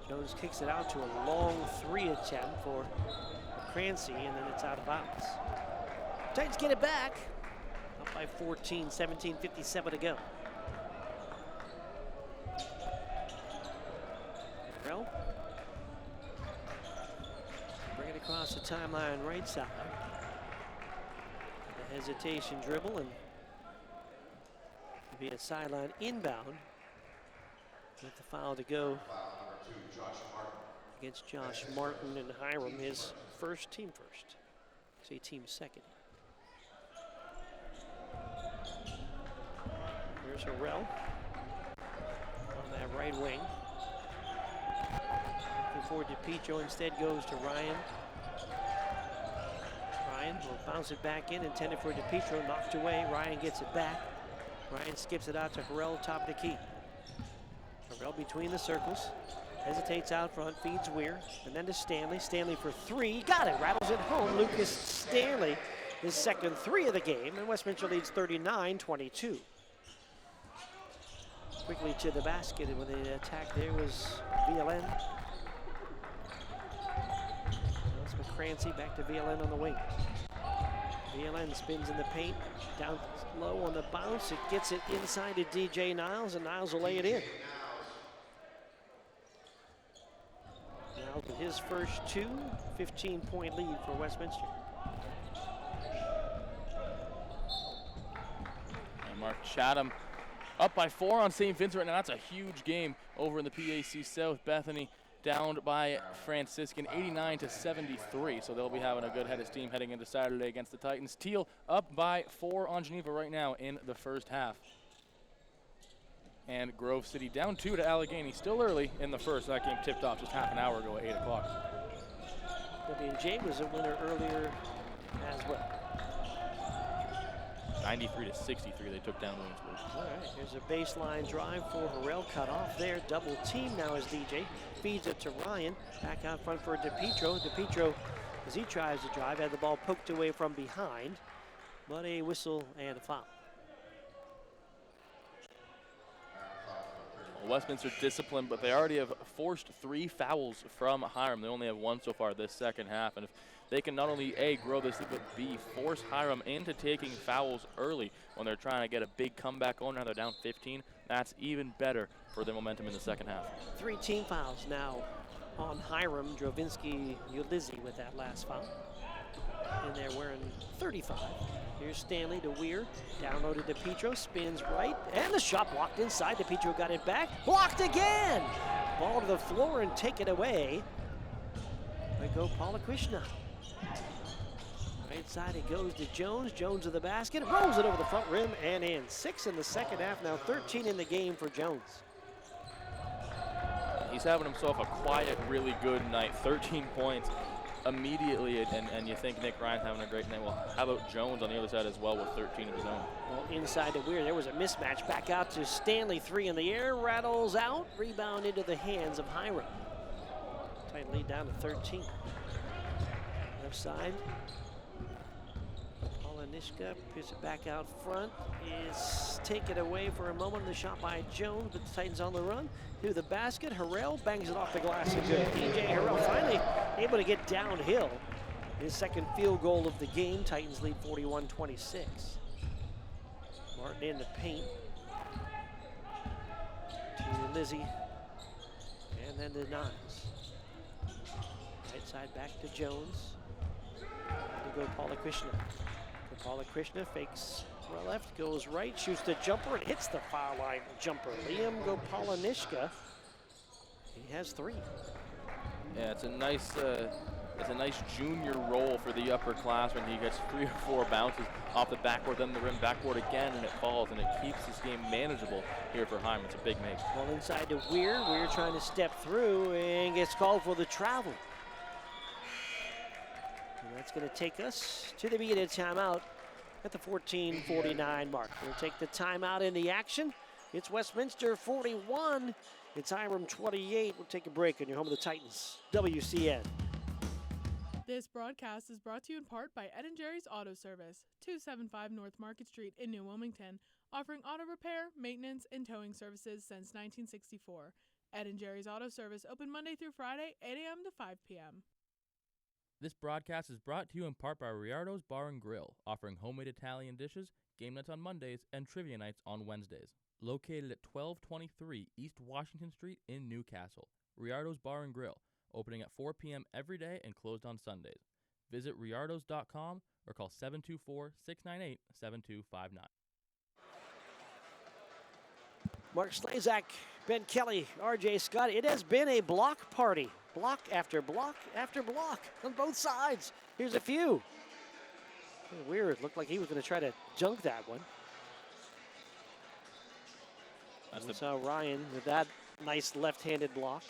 Jones kicks it out to a long 3 attempt for Crancy, and then it's out of bounds. Titans get it back, up by 14, 17:57 to go. Harrell. Bring it across the timeline right side. A hesitation dribble and be a sideline inbound with the foul to go against Josh Martin and Hiram, his first, team first. Say team second. Here's Harrell on that right wing. Looking forward to DePietro, instead goes to Ryan. Ryan will bounce it back in, intended for DePietro, knocked away. Ryan gets it back. Ryan skips it out to Harrell, top of the key. Harrell between the circles, hesitates out front, feeds Weir, and then to Stanley. Stanley for 3, got it, rattles it home. Lucas Stanley, his second 3 of the game, and Westminster leads 39-22. Quickly to the basket, and with the attack there was Violin. That's McCrancy, back to Violin on the wing. Violin spins in the paint, down low on the bounce. It gets it inside to DJ Niles, and Niles will lay it in. Now with his first 2, 15-point lead for Westminster. And Mark Chatham up by 4 on St. Vincent right now. That's a huge game over in the PAC South. Bethany down by Franciscan 89-73, so they'll be having a good head of steam heading into Saturday against the Titans. Teal up by 4 on Geneva right now in the first half. And Grove City down 2 to Allegheny. Still early in the first. That game tipped off just half an hour ago at 8 o'clock. W&J was a winner earlier as well. 93 to 63, they took down Williamsburg. All right, here's a baseline drive for Harrell. Cut off there. Double team now as DJ feeds it to Ryan. Back out front for DePietro. DePietro, as he tries to drive, had the ball poked away from behind, but a whistle and a foul. Westminster disciplined, but they already have forced 3 fouls from Hiram. They only have 1 so far this second half. And if they can not only A, grow this, but B, force Hiram into taking fouls early when they're trying to get a big comeback on. Now they're down 15. That's even better for their momentum in the second half. 3 team fouls now on Hiram. Drovinski, Ulizzi with that last foul. And they're wearing 35. Here's Stanley to Weir. Downloaded to DePietro, spins right, and the shot blocked inside. DePietro got it back. Blocked again! Ball to the floor and take it away. They go Paula Krishna. Right side it goes to Jones. Jones to the basket, rolls it over the front rim and in. 6 in the second half, now 13 in the game for Jones. He's having himself a quiet, really good night. 13 points immediately, and you think Nick Ryan's having a great night. Well, how about Jones on the other side as well with 13 of his own? Well, inside to Weir, there was a mismatch. Back out to Stanley, 3 in the air, rattles out, rebound into the hands of Hiram. Tight lead down to 13. Left side. Nishka puts it back out front, is taken away for a moment. The shot by Jones, but the Titans on the run to the basket. Harrell bangs it off the glass and good. DJ Harrell finally able to get downhill. His second field goal of the game. Titans lead 41-26. Martin in the paint to Lizzie, and then to Niles. Right side back to Jones. To go Paula Krishna. Paula Krishna fakes left, goes right, shoots the jumper, and hits the foul line jumper. Liam Gopalanishka, he has 3. Yeah, it's a nice junior role for the upperclassman. He gets 3 or 4 bounces off the backboard, then the rim backboard again, and it falls, and it keeps this game manageable here for Hyman. It's a big make. Ball inside to Weir. Weir trying to step through and gets called for the travel. And that's going to take us to the beginning of timeout at the 14:49 mark. We'll take the timeout in the action. It's Westminster 41. It's Hiram 28. We'll take a break on your home of the Titans, WCN. This broadcast is brought to you in part by Ed & Jerry's Auto Service, 275 North Market Street in New Wilmington, offering auto repair, maintenance, and towing services since 1964. Ed & Jerry's Auto Service open Monday through Friday, 8 a.m. to 5 p.m. This broadcast is brought to you in part by Riardo's Bar and Grill, offering homemade Italian dishes, game nights on Mondays, and trivia nights on Wednesdays. Located at 1223 East Washington Street in Newcastle. Riardo's Bar and Grill, opening at 4 p.m. every day and closed on Sundays. Visit riardos.com or call 724-698-7259. Mark Slazak, Ben Kelly, RJ Scott. It has been a block party. Block after block after block on both sides. Here's a few. Weird. Looked like he was going to try to junk that one. That's how Ryan with that nice left-handed block.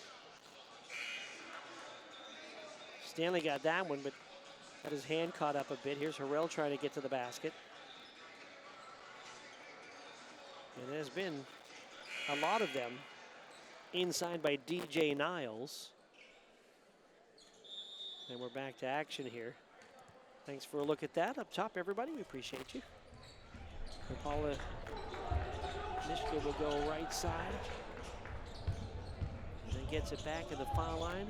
Stanley got that one, but got his hand caught up a bit. Here's Harrell trying to get to the basket. And there's been a lot of them inside by DJ Niles. And we're back to action here. Thanks for a look at that. Up top, everybody, we appreciate you. Paula Nishka will go right side. And then gets it back in the foul line.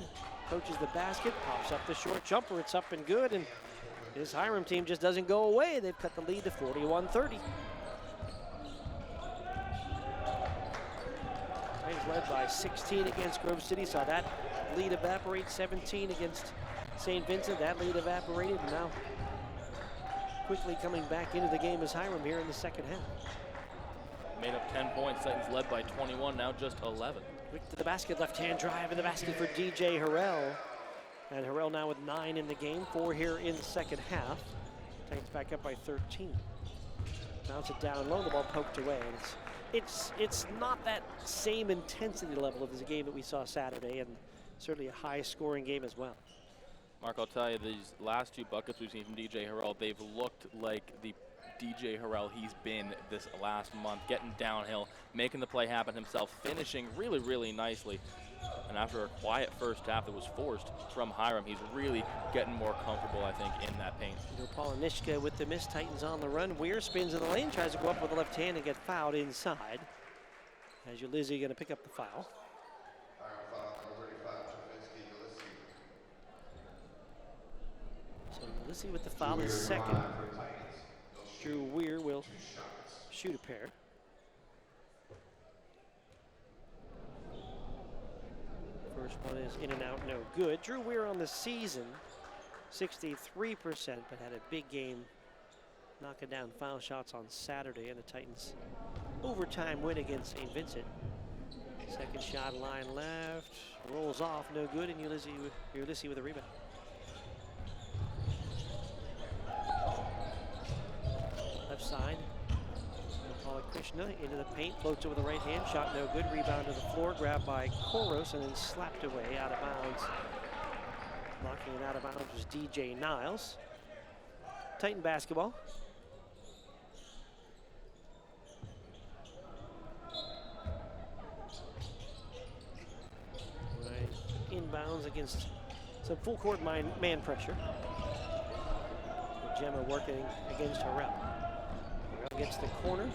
Coaches the basket, pops up the short jumper. It's up and good, and this Hiram team just doesn't go away. They've cut the lead to 41-30. Titans led by 16 against Grove City. Saw that lead evaporate. 17 against St. Vincent. That lead evaporated, and now quickly coming back into the game is Hiram here in the second half. Made up 10 points. Titans led by 21, now just 11. Quick to the basket, left-hand drive in the basket for DJ Harrell. And Harrell now with 9 in the game, 4 here in the second half. Titans back up by 13. Bounce it down low, the ball poked away, and it's it's not that same intensity level of the game that we saw Saturday, and certainly a high-scoring game as well. Mark, I'll tell you, these last 2 buckets we've seen from DJ Harrell, they've looked like the DJ Harrell he's been this last month, getting downhill, making the play happen himself, finishing really, really nicely. And after a quiet first half that was forced from Hiram, he's really getting more comfortable, I think, in that paint. Gopalnishka with the miss. Titans on the run. Weir spins in the lane, tries to go up with the left hand and get fouled inside. As Ulysses going to pick up the foul. So Ulysses with the foul is second. Drew Weir will shoot a pair. First one is in and out, no good. Drew Weir on the season, 63%, but had a big game knocking down foul shots on Saturday, and the Titans overtime win against St. Vincent. Second shot, line left, rolls off, no good, and Ulysses with a rebound. Left side, Krishna into the paint, floats over the right hand, shot no good, rebound to the floor, grabbed by Koros and then slapped away out of bounds. Knocking it out of bounds was DJ Niles. Titan basketball. Right, inbounds against some full court man pressure. Gemma working against Harrell. Harrell gets the corner.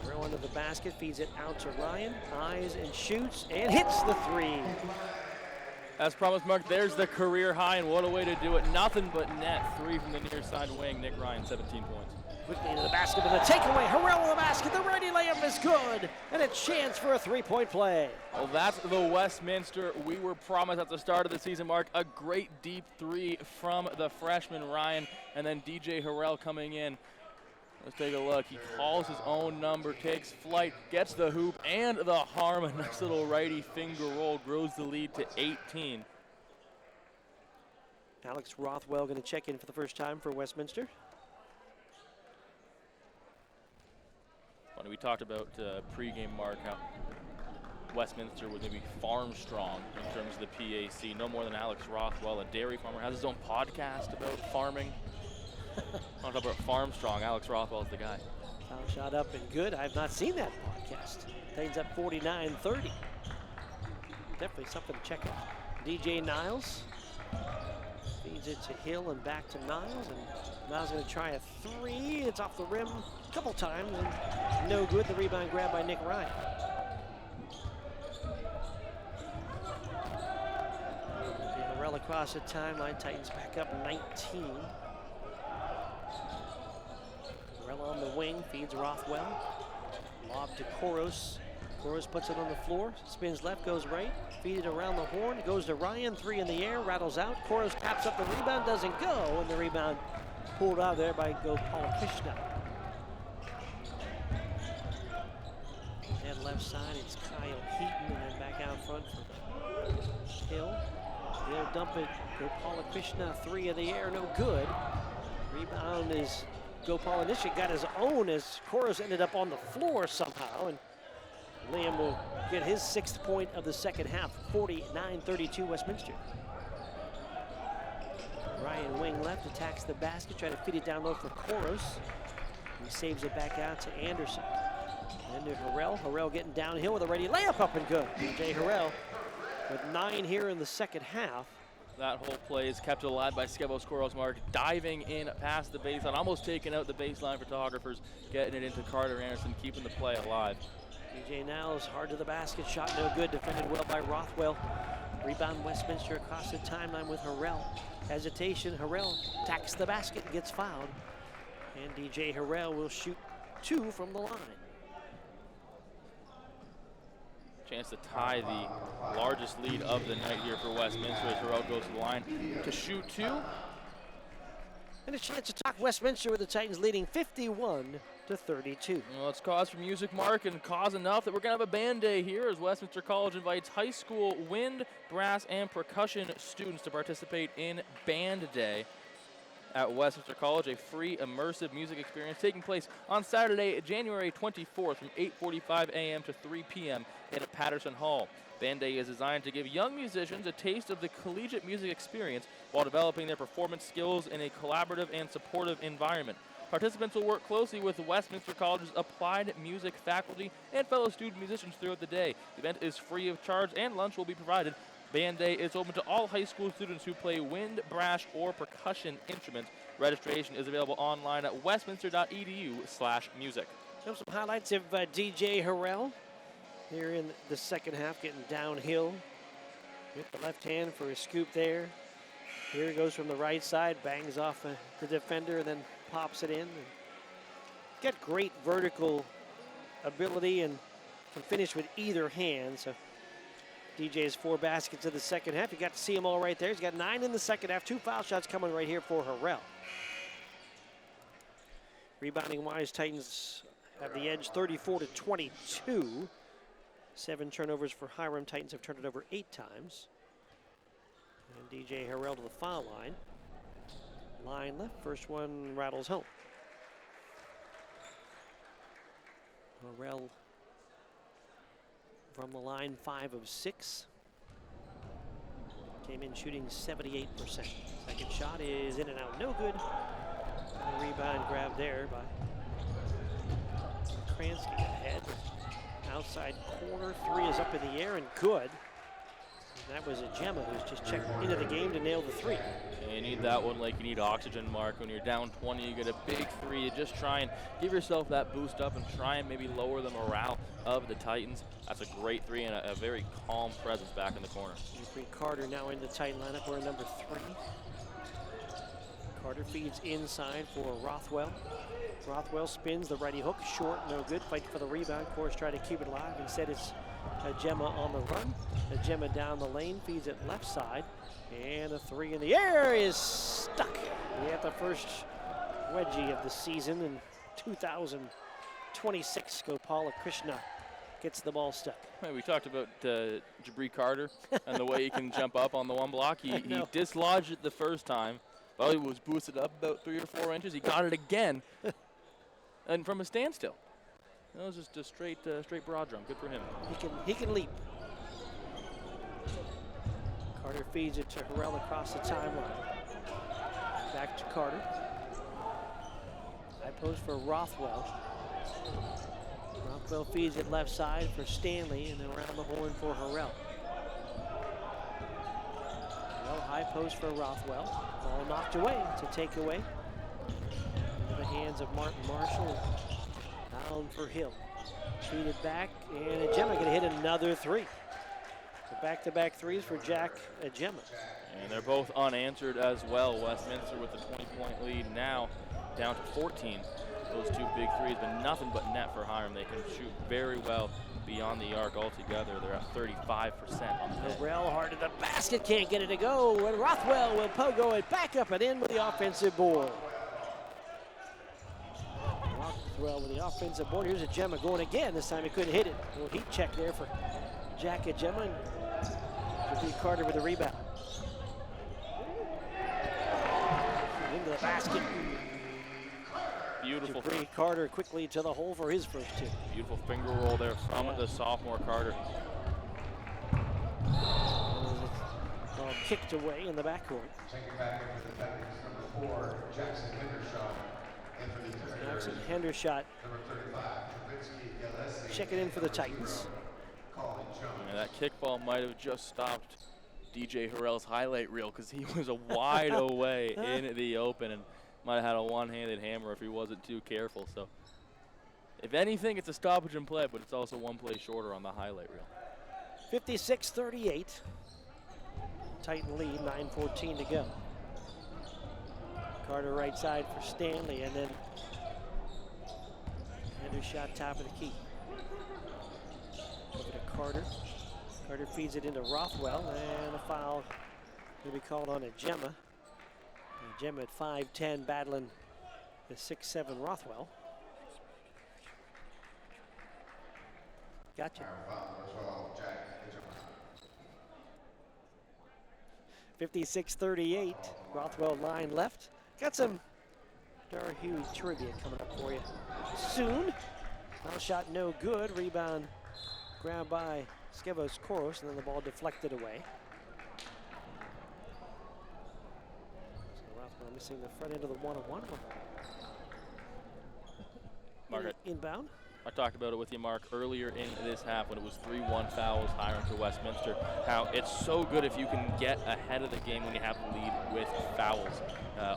Harrell under the basket, feeds it out to Ryan. Eyes and shoots and hits the 3. As promised, Mark, there's the career high, and what a way to do it. Nothing but net. 3 from the near side wing. Nick Ryan, 17 points. Quickly into the basket with a takeaway. Harrell with the basket. The righty layup is good. And a chance for a 3-point play. Well, that's the Westminster we were promised at the start of the season, Mark. A great deep 3 from the freshman Ryan, and then DJ Harrell coming in. Let's take a look. He calls his own number, takes flight, gets the hoop and the harm. A nice little righty finger roll grows the lead to 18. Alex Rothwell going to check in for the first time for Westminster. When we talked about pregame, Mark, how Westminster was maybe farm strong in terms of the PAC. No more than Alex Rothwell, a dairy farmer, has his own podcast about farming. On top of Farm Strong, Alex Rothwell is the guy. Foul shot up and good. I have not seen that podcast. Titans up 49-30. Definitely something to check out. DJ Niles feeds it to Hill and back to Niles, and Niles going to try a 3. It's off the rim a couple times and no good. The rebound grabbed by Nick Ryan. Harrell across the timeline. Titans back up 19. Harrell on the wing, feeds Rothwell. Lob to Koros. Koros puts it on the floor, spins left, goes right, feed it around the horn, goes to Ryan, 3 in the air, rattles out. Koros taps up the rebound, doesn't go, and the rebound pulled out there by Gopal Krishna. And left side, it's Kyle Heaton, and then back out front for Hill. They'll dump it, Gopal Krishna, 3 in the air, no good. Rebound is Gopal Initiate got his own as Koros ended up on the floor somehow, and Liam will get his 6th point of the second half, 49-32 Westminster. Ryan wing left, attacks the basket, trying to feed it down low for Koros. He saves it back out to Anderson. Then to Harrell. Harrell getting downhill with a ready layup up and good. DJ Harrell with 9 here in the second half. That whole play is kept alive by Skevos Koros, Mark, diving in past the baseline, almost taking out the baseline photographers, getting it into Carter Anderson, keeping the play alive. DJ Niles hard to the basket, shot no good, defended well by Rothwell. Rebound Westminster across the timeline with Harrell. Hesitation, Harrell attacks the basket and gets fouled. And DJ Harrell will shoot 2 from the line. Chance to tie the largest lead of the night here for Westminster as Harrell goes to the line to shoot 2. And a chance to talk Westminster with the Titans leading 51-32. Well, it's cause for music, Mark, and cause enough that we're going to have a band day here as Westminster College invites high school wind, brass, and percussion students to participate in band day at Westminster College, a free immersive music experience taking place on Saturday, January 24th from 8:45 a.m. to 3 p.m. at Patterson Hall. Band Day is designed to give young musicians a taste of the collegiate music experience while developing their performance skills in a collaborative and supportive environment. Participants will work closely with Westminster College's applied music faculty and fellow student musicians throughout the day. The event is free of charge and lunch will be provided. Band Day is open to all high school students who play wind, brass, or percussion instruments. Registration is available online at westminster.edu/music. So some highlights of DJ Harrell here in the second half, getting downhill. With the left hand for a scoop there. Here he goes from the right side, bangs off the defender, and then pops it in. Got great vertical ability and can finish with either hand. So DJ's 4 baskets in the second half. You got to see them all right there. He's got 9 in the second half. 2 foul shots coming right here for Harrell. Rebounding-wise, Titans have the edge 34-22. 7 turnovers for Hiram. Titans have turned it over 8 times. And DJ Harrell to the foul line. Line left. First one rattles home. Harrell from the line, 5 of 6. Came in shooting 78%. Second shot is in and out, no good. And a rebound grab there by Kransky ahead. Outside corner, 3 is up in the air and good. And that was a Gemma who's just checked into the game to nail the 3. And you need that one like you need oxygen, Mark. When you're down 20, you get a big 3. You just try and give yourself that boost up and try and maybe lower the morale of the Titans. That's a great 3 and a very calm presence back in the corner. Jeffrey Carter now in the Titan lineup. We're number 3. Carter feeds inside for Rothwell. Rothwell spins the righty hook, short, no good. Fight for the rebound. Of course, try to keep it alive. Instead, it's a Gemma on the run. A Gemma down the lane, feeds it left side. And a 3 in the air is stuck. We have the first wedgie of the season in 2026. Gopala Krishna gets the ball stuck. Hey, we talked about Jabri Carter and the way he can jump up on the one block. He dislodged it the first time. Well, he was boosted up about 3 or 4 inches. He got it again, and from a standstill. That was just a straight broad drum. Good for him. He can leap. Carter feeds it to Harrell across the timeline. Back to Carter. High post for Rothwell. Rothwell feeds it left side for Stanley, and then around the horn for Harrell. High post for Rothwell. Ball knocked away. It's a takeaway. In the hands of Martin Marshall. Down for Hill. Feed it back, and Gemma gonna hit another 3. So back-to-back 3s for Jack Gemma. And they're both unanswered as well. Westminster with the 20-point lead now down to 14. Those 2 big 3s, but nothing but net for Hiram. They can shoot very well beyond the arc altogether. They're at 35% on the net. Harrell hard to the basket, can't get it to go, and Rothwell will pogo it back up and in with the offensive board. Rothwell with the offensive board. Here's a Gemma going again. This time he couldn't hit it. A little heat check there for Jack Gemma. And Jabri Carter with the rebound. Into the basket. Beautiful. Jabri Carter quickly to the hole for his first 2. Beautiful finger roll there from the sophomore Carter. Ball kicked away in the backcourt. Jackson Hendershot checking in for the Titans. And that kickball might have just stopped DJ Harrell's highlight reel because he was a wide away in the open and might have had a one-handed hammer if he wasn't too careful. So, if anything, it's a stoppage and play, but it's also 1 play shorter on the highlight reel. 56-38. Titan lead, 9:14 to go. Carter right side for Stanley, and then Hendershot top of the key. Over to Carter. Carter feeds it into Rothwell, and a foul will be called on a Gemma. Gemma at 5'10", battling the 6'7" Rothwell. Gotcha. 56-38. Rothwell line left. Got some Dar Huey trivia coming up for you soon. Foul shot no good. Rebound grabbed by Skevos Koros, and then the ball deflected away. So Rothwell missing the front end of the one-on-one. Margaret. Inbound. I talked about it with you, Mark, earlier in this half when it was 3-1 fouls Hiram to Westminster, how it's so good if you can get ahead of the game when you have the lead with fouls.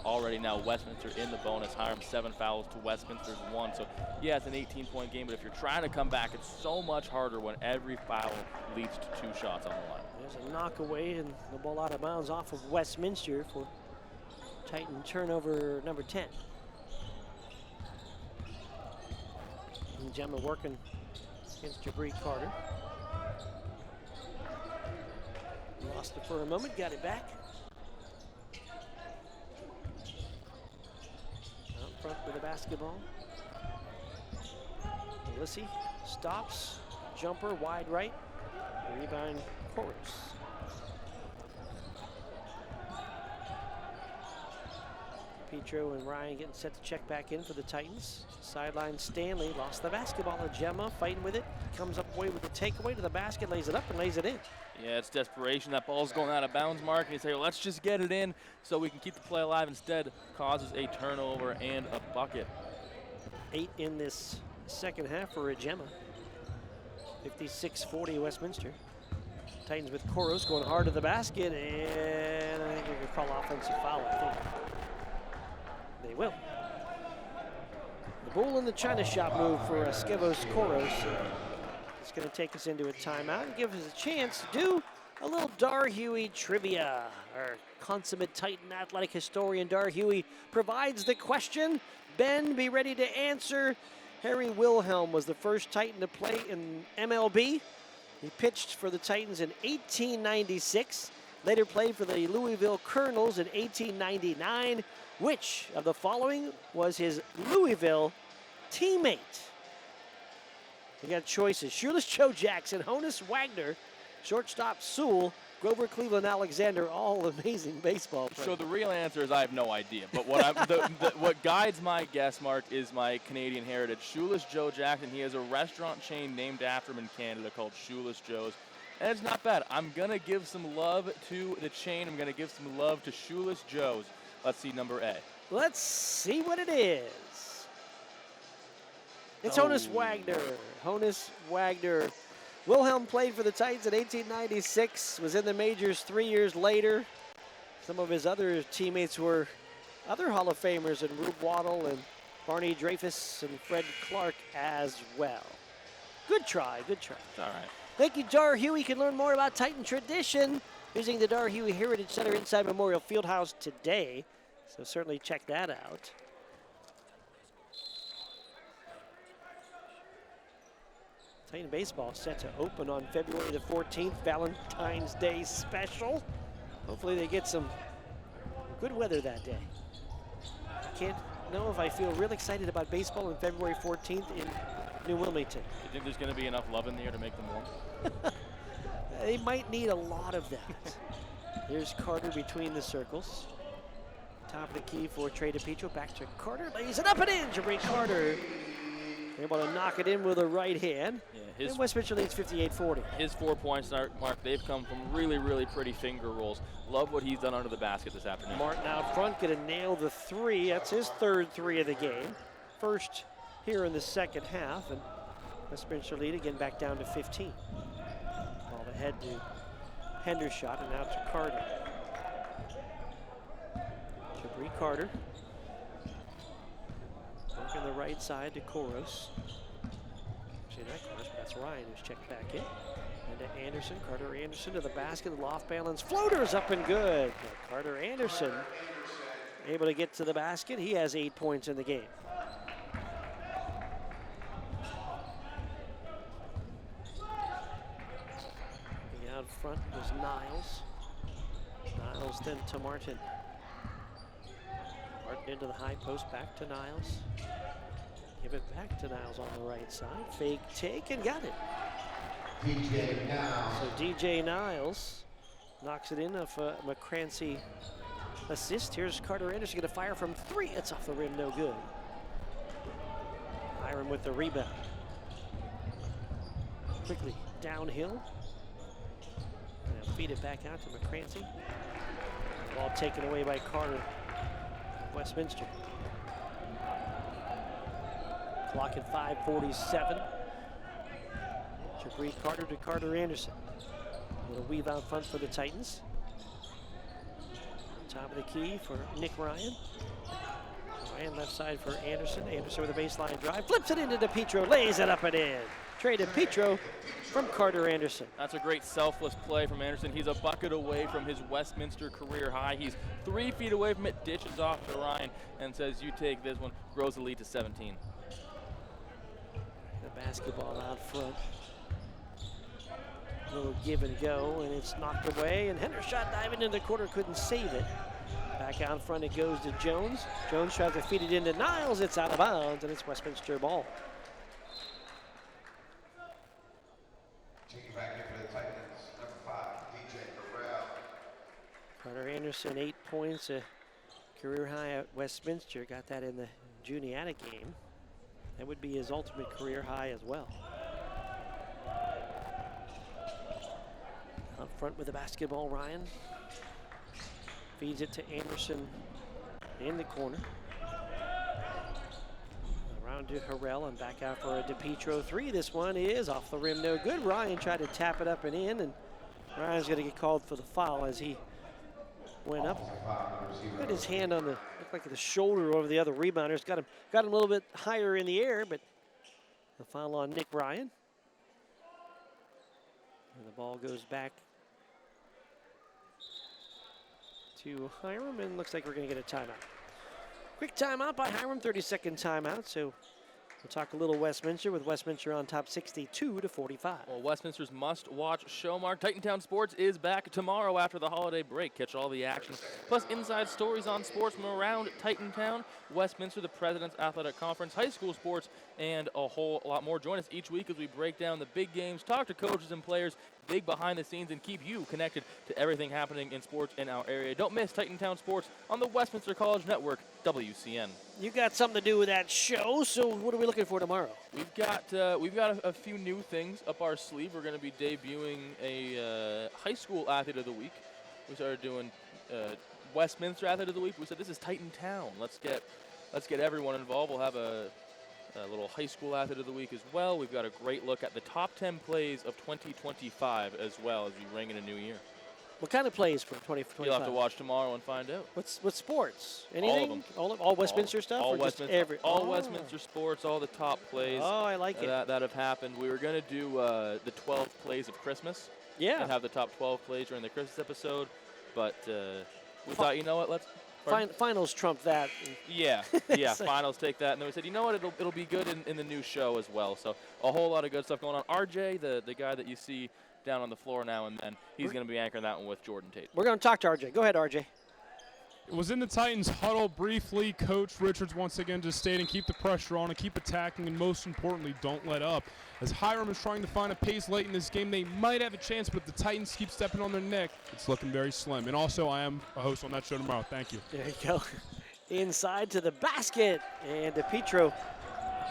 Already now Westminster in the bonus. Hiram 7 fouls to Westminster's 1. So, yeah, it's an 18-point game, but if you're trying to come back, it's so much harder when every foul leads to 2 shots on the line. There's a knock away and the ball out of bounds off of Westminster for Titan turnover number 10. And Gemma working against Jabri Carter. Lost it for a moment, got it back. Out front with the basketball. Lissy stops, jumper wide right. Rebound Koros. Petro and Ryan getting set to check back in for the Titans. Sideline Stanley lost the basketball. Gemma fighting with it. Comes up away with the takeaway to the basket, lays it up and lays it in. Yeah, it's desperation. That ball's going out of bounds, Mark. And you say, well, let's just get it in so we can keep the play alive. Instead, causes a turnover and a bucket. 8 in this second half for Gemma. 56-40 Westminster. Titans with Koros going hard to the basket, and I think we could call offensive foul, I think. They will. The bull in the China shop move for Skevos Koros. It's going to take us into a timeout and give us a chance to do a little Dar Huey trivia. Our consummate Titan athletic historian Dar Huey provides the question. Ben, be ready to answer. Harry Wilhelm was the first Titan to play in MLB. He pitched for the Titans in 1896, later played for the Louisville Colonels in 1899. Which of the following was his Louisville teammate? We got choices. Shoeless Joe Jackson, Honus Wagner, shortstop Sewell, Grover Cleveland Alexander, all amazing baseball players. So the real answer is I have no idea. But what what guides my guess, Mark, is my Canadian heritage. Shoeless Joe Jackson, he has a restaurant chain named after him in Canada called Shoeless Joe's. And it's not bad. I'm going to give some love to the chain. I'm going to give some love to Shoeless Joe's. Let's see number A. Let's see what it is. It's Honus Wagner. Honus Wagner. Wilhelm played for the Titans in 1896, was in the majors 3 years later. Some of his other teammates were other Hall of Famers, and Rube Waddle and Barney Dreyfus and Fred Clark as well. Good try, good try. All right. Thank you, Dar Huey. You can learn more about Titan tradition visiting the Dar Huey Heritage Center inside Memorial Fieldhouse today. So certainly check that out. Titan baseball set to open on February the 14th, Valentine's Day special. Hopefully they get some good weather that day. I can't know if I feel real excited about baseball on February 14th in New Wilmington. You think there's going to be enough love in the air to make them warm? They might need a lot of that. Here's Carter between the circles. Top of the key for Trey DePietro. Back to Carter. Lays it up and in. Jabri Carter able to knock it in with a right hand. Yeah, and Westminster leads 58-40. His 4 points, Mark, they've come from really, really pretty finger rolls. Love what he's done under the basket this afternoon. Martin out front, going to nail the 3. That's his 3rd 3 of the game. First here in the second half. And Westminster lead again back down to 15. Ball ahead to Hendershot and out to Carter. Jabri Carter. Working the right side to Koros. Actually, not Koros, but that's Ryan who's checked back in. And to Anderson. Carter Anderson to the basket. The loft balance. Floater's up and good. Carter Anderson able to get to the basket. He has 8 points in the game. Out front was Niles. Niles then to Martin. Martin into the high post, back to Niles. Give it back to Niles on the right side. Fake take and got it. DJ Niles. So DJ Niles knocks it in off a McCrancy assist. Here's Carter Anderson going to fire from 3. It's off the rim, no good. Hiram with the rebound. Quickly downhill. And feed it back out to McCrancy. Ball taken away by Carter. Westminster. Clock at 5:47. Jabri Carter to Carter Anderson. A little weave out front for the Titans. Top of the key for Nick Ryan. Ryan left side for Anderson. Anderson with a baseline drive. Flips it into DePietro. Lays it up and in. Trey DePietro from Carter Anderson. That's a great selfless play from Anderson. He's a bucket away from his Westminster career high. He's 3 feet away from it, dishes off to Ryan, and says, you take this one. Grows the lead to 17. The basketball out front. A little give and go, and it's knocked away. And Hendershot diving into the corner, couldn't save it. Back out front it goes to Jones. Jones tries to feed it into Niles. It's out of bounds, and it's Westminster ball. Checking back in for the Titans, number 5, DJ Harrell. Carter Anderson, 8 points, a career high at Westminster. Got that in the Juniata game. That would be his ultimate career high as well. Out front with the basketball, Ryan. Feeds it to Anderson in the corner. Around to Harrell and back out for a DePietro 3. This one is off the rim, no good. Ryan tried to tap it up and in, and Ryan's going to get called for the foul as he went up. Got his hand on the, looked like the shoulder over the other rebounders. Got him a little bit higher in the air, but the foul on Nick Ryan. And the ball goes back to Hiram, and looks like we're going to get a timeout. Quick timeout by Hiram, 30-second timeout. So we'll talk a little Westminster with Westminster on top 62-45. Well, Westminster's must-watch show, Mark. Titantown Sports is back tomorrow after the holiday break. Catch all the action, plus inside stories on sports from around Titantown, Westminster, the President's Athletic Conference, high school sports, and a whole lot more. Join us each week as we break down the big games, talk to coaches and players, big behind the scenes, and keep you connected to everything happening in sports in our area. Don't miss Titantown Sports on the Westminster College Network, WCN. You got something to do with that show, so what are we looking for tomorrow? We've got a few new things up our sleeve. We're going to be debuting a high school athlete of the week. We started doing Westminster athlete of the week. We said this is Titantown. Let's get everyone involved. We'll have a little high school athlete of the week as well. We've got a great look at the top 10 plays of 2025 as well as we ring in a new year. What kind of plays for 2025? You'll have to watch tomorrow and find out. What sports? Anything? All Westminster stuff? All or Westminster, just all Westminster sports, all the top plays. Oh, I like it. That have happened. We were going to do the 12 plays of Christmas. Yeah. And have the top 12 plays during the Christmas episode. But we thought, you know what, let's... Finals trump that. Yeah, finals take that. And then we said, you know what, it'll be good in the new show as well. So a whole lot of good stuff going on. RJ, the guy that you see down on the floor now and then, he's going to be anchoring that one with Jordan Tate. We're going to talk to RJ. Go ahead, RJ. It was in the Titans huddle briefly. Coach Richards once again just stating keep the pressure on and keep attacking, and most importantly, don't let up. As Hiram is trying to find a pace late in this game, they might have a chance, but if the Titans keep stepping on their neck, it's looking very slim. And also, I am a host on that show tomorrow. Thank you. There you go. Inside to the basket, and DePietro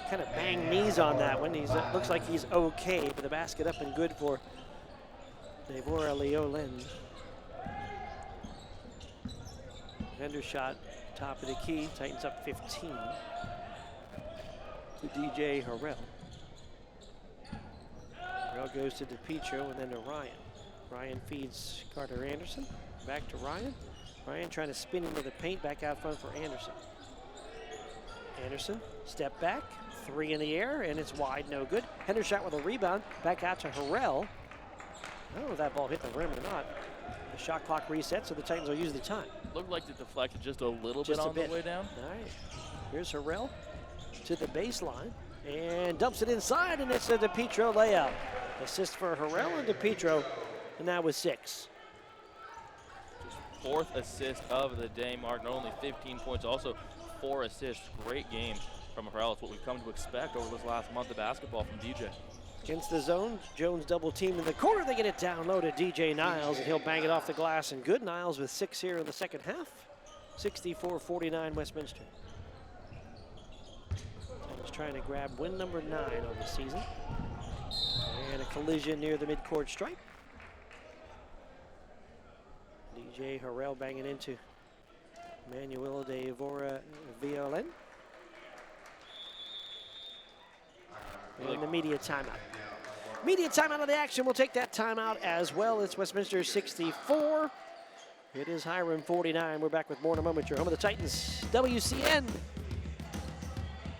kind of banged knees on that one. He's looks like he's okay, but the basket up and good for Devorah Leolin. Hendershot, top of the key. Titans up 15 to DJ Harrell. Harrell goes to DePietro and then to Ryan. Ryan feeds Carter Anderson. Back to Ryan. Ryan trying to spin into the paint, back out front for Anderson. Anderson, step back, 3 in the air, and it's wide, no good. Hendershot with a rebound, back out to Harrell. I don't know if that ball hit the rim or not. The shot clock resets, so the Titans will use the time. Looked like it deflected just a little bit on the way down. All right. Here's Harrell to the baseline and dumps it inside, and it's a DePietro layup. Assist for Harrell and DePietro, and now with 6. Fourth assist of the day, Mark. Not only 15 points, also 4 assists. Great game from Harrell. It's what we've come to expect over this last month of basketball from DJ. Against the zone, Jones double team in the corner. They get it down low to DJ Niles, and he'll bang it off the glass. And good, Niles with 6 here in the second half. 64-49 Westminster. Titans trying to grab win number 9 on the season. And a collision near the midcourt stripe. DJ Harrell banging into Manuel de Vora Violen. And the media timeout. Media timeout of the action. We'll take that timeout as well. It's Westminster 64. It is Hiram 49. We're back with more in a moment. Your home of the Titans, WCN.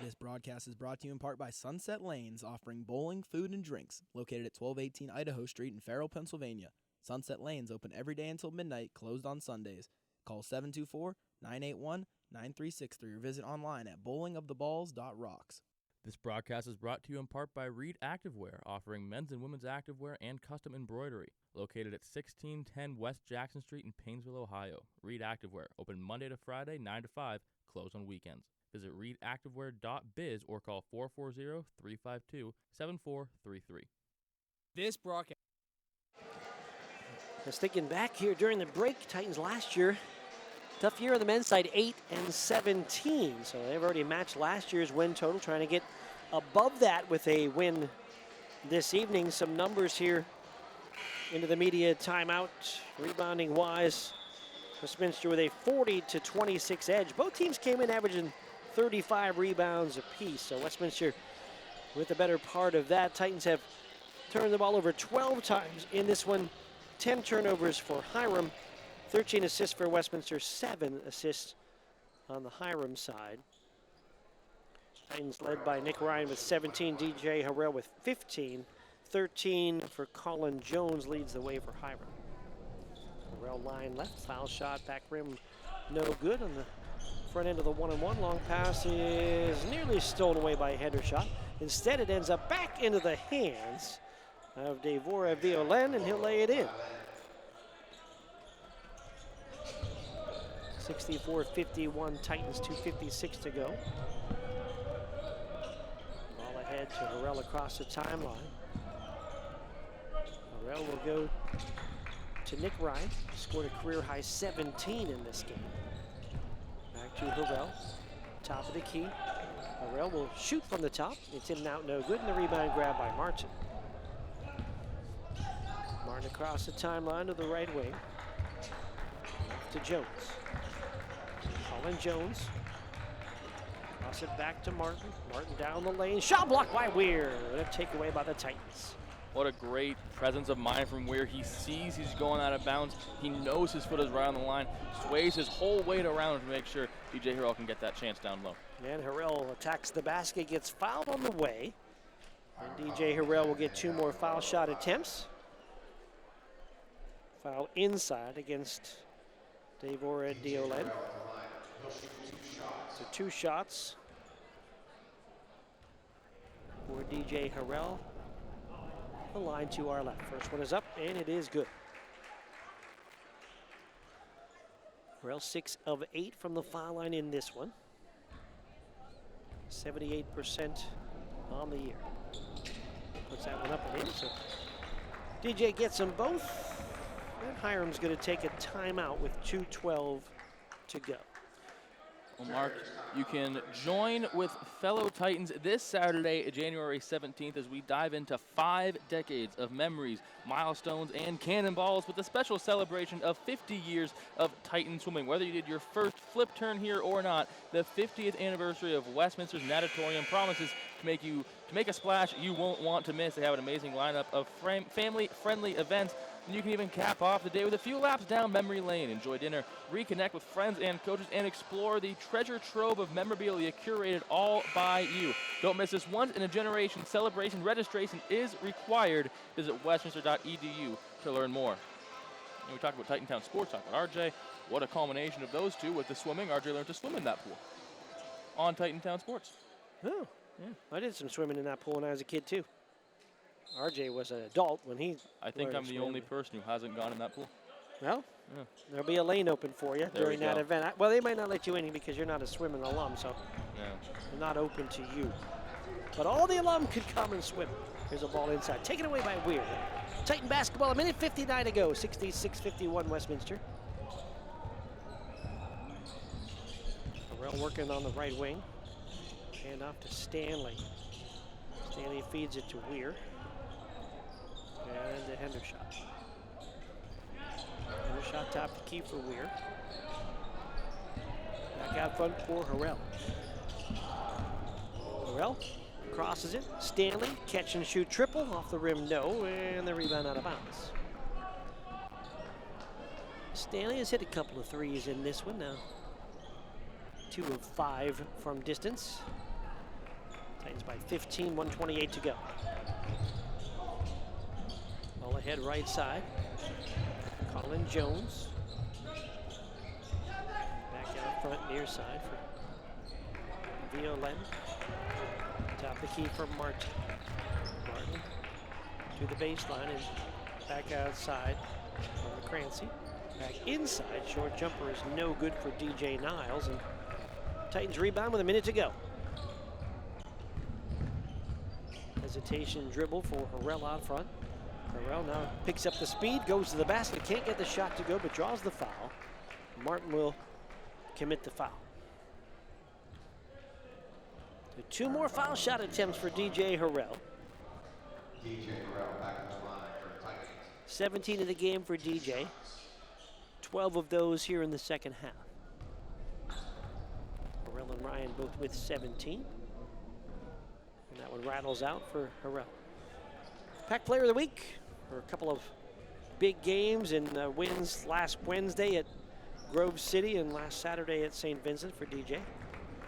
This broadcast is brought to you in part by Sunset Lanes, offering bowling, food, and drinks. Located at 1218 Idaho Street in Farrell, Pennsylvania. Sunset Lanes open every day until midnight, closed on Sundays. Call 724-981-9363 or visit online at bowlingoftheballs.rocks. This broadcast is brought to you in part by Reed Activewear, offering men's and women's activewear and custom embroidery. Located at 1610 West Jackson Street in Painesville, Ohio. Reed Activewear, open Monday to Friday, 9 to 5, closed on weekends. Visit reedactivewear.biz or call 440-352-7433. This broadcast. Just thinking back here during the break, Titans last year, tough year on the men's side, 8-17. So they've already matched last year's win total, trying to get above that with a win this evening. Some numbers here into the media timeout. Rebounding wise, Westminster with a 40-26 edge. Both teams came in averaging 35 rebounds apiece. So Westminster with the better part of that. Titans have turned the ball over 12 times in this one. 10 turnovers for Hiram. 13 assists for Westminster, 7 assists on the Hiram side. Titans led by Nick Ryan with 17, DJ Harrell with 15. 13 for Colin Jones leads the way for Hiram. Harrell line left, foul shot, back rim, no good on the front end of the one-on-one. Long pass is nearly stolen away by a header shot. Instead, it ends up back into the hands of Devora Violen, and he'll lay it in. 64-51 Titans, 2:56 to go. Ball ahead to Harrell across the timeline. Harrell will go to Nick Ryan, scored a career-high 17 in this game. Back to Harrell, top of the key. Harrell will shoot from the top. It's in and out, no good, and the rebound grab by Martin. Martin across the timeline to the right wing. Left to Jones. Colin Jones. Toss it back to Martin. Martin down the lane. Shot blocked by Weir. And a takeaway by the Titans. What a great presence of mind from Weir. He sees he's going out of bounds. He knows his foot is right on the line. Sways his whole weight around to make sure DJ Harrell can get that chance down low. And Harrell attacks the basket, gets fouled on the way. And DJ Harrell will get 2 more foul shot attempts. Foul inside against Devora Diolen. So 2 shots for DJ Harrell. The line to our left. First one is up, and it is good. Harrell 6 of 8 from the foul line in this one. 78% on the year. Puts that one up and in. So DJ gets them both. And Hiram's going to take a timeout with 2:12 to go. Well, Mark, you can join with fellow Titans this Saturday, January 17th, as we dive into 5 decades of memories, milestones, and cannonballs with a special celebration of 50 years of Titan swimming. Whether you did your first flip turn here or not, the 50th anniversary of Westminster's Natatorium promises to make a splash you won't want to miss. They have an amazing lineup of family-friendly events. And you can even cap off the day with a few laps down memory lane. Enjoy dinner, reconnect with friends and coaches, and explore the treasure trove of memorabilia curated all by you. Don't miss this once-in-a-generation celebration. Registration is required. Visit westminster.edu to learn more. And we talked about Titantown sports, talked about RJ. What a culmination of those two with the swimming. RJ learned to swim in that pool on Titantown sports. Oh, yeah. I did some swimming in that pool when I was a kid, too. RJ was an adult when he I think I'm the only person who hasn't gone in that pool. Well, Yeah. there'll be a lane open for you There during we that go. event. Well, they might not let you in because you're not a swimming alum, so Yeah. they're not open to you. But all the alum could come and swim. Here's a ball inside, taken away by Weir. Titan basketball, a minute 59 to go, 66-51 Westminster. Harrell working on the right wing. Hand off to Stanley. Stanley feeds it to Weir. And to Hendershot. Hendershot top the key for Weir. Back out front for Harrell. Harrell crosses it. Stanley, catch and shoot triple. Off the rim, no. And the rebound out of bounds. Stanley has hit a couple of threes in this one now. 2 of 5 from distance. Titans by 15, 1:28 to go. Ball ahead right side. Colin Jones. Back out front near side for Violen. Top the key for Martin. Martin to the baseline and back outside for Crancy. Back inside, short jumper is no good for DJ Niles, and Titans rebound with a minute to go. Hesitation dribble for Harrell out front. Harrell now picks up the speed, goes to the basket, can't get the shot to go, but draws the foul. Martin will commit the foul. So 2 more foul shot attempts for DJ Harrell. DJ Harrell back in the line for Titans. 17 of the game for DJ. 12 of those here in the second half. Harrell and Ryan both with 17. And that one rattles out for Harrell. PAC Player of the Week for a couple of big games and wins last Wednesday at Grove City and last Saturday at St. Vincent for DJ.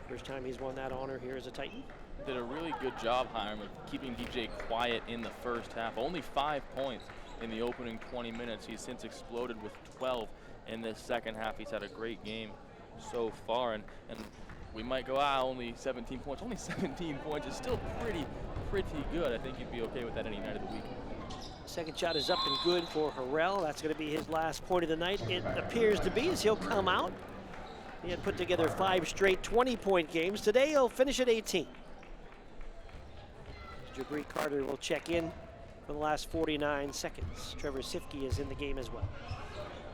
First time he's won that honor here as a Titan. Did a really good job, Hiram, of keeping DJ quiet in the first half. Only 5 points in the opening 20 minutes. He's since exploded with 12 in this second half. He's had a great game so far, and we might go, only 17 points. Only 17 points is still pretty good. I think you'd be okay with that any night of the week. Second shot is up and good for Harrell. That's going to be his last point of the night. It appears to be, as he'll come out. He had put together 5 straight 20-point games. Today he'll finish at 18. Jabri Carter will check in for the last 49 seconds. Trevor Sifke is in the game as well.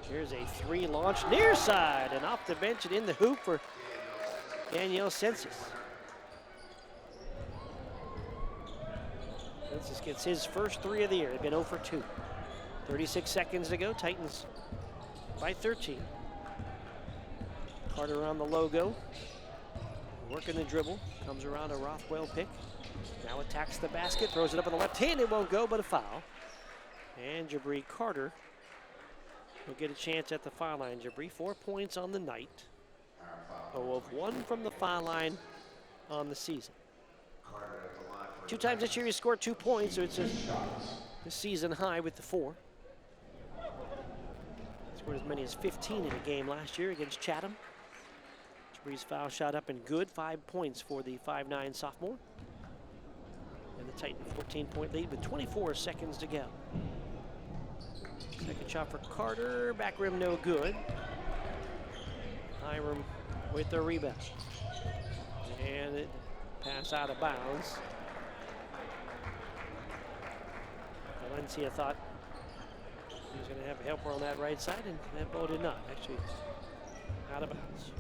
Here's a 3 launch near side and off the bench and in the hoop for Danielle Sensis. Sensis gets his first 3 of the year. They've been 0 for 2. 36 seconds to go. Titans by 13. Carter on the logo. Working the dribble. Comes around a Rothwell pick. Now attacks the basket. Throws it up on the left hand. It won't go, but a foul. And Jabri Carter will get a chance at the foul line. Jabri, 4 points on the night. 0 of 1 from the foul line on the season. 2 times this year he scored 2 points, so it's a season high with the 4. Scored as many as 15 in a game last year against Chatham. Jabri's foul shot up and good. 5 points for the 5'9" sophomore. And the Titan 14-point lead with 24 seconds to go. Second shot for Carter. Back rim no good. Hiram with the rebound. And it pass out of bounds. Valencia thought he was going to have a helper on that right side, and that ball did not. Actually, out of bounds.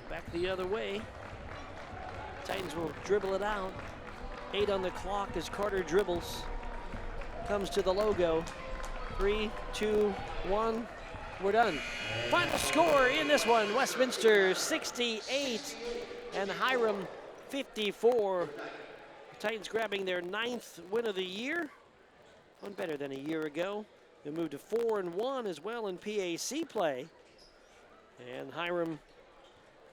Back the other way. Titans will dribble it out. 8 on the clock as Carter dribbles. Comes to the logo. 3, 2, 1. We're done. Final score in this one. Westminster 68 and Hiram 54. The Titans grabbing their 9th win of the year. One better than a year ago. They moved to 4-1 as well in PAC play. And Hiram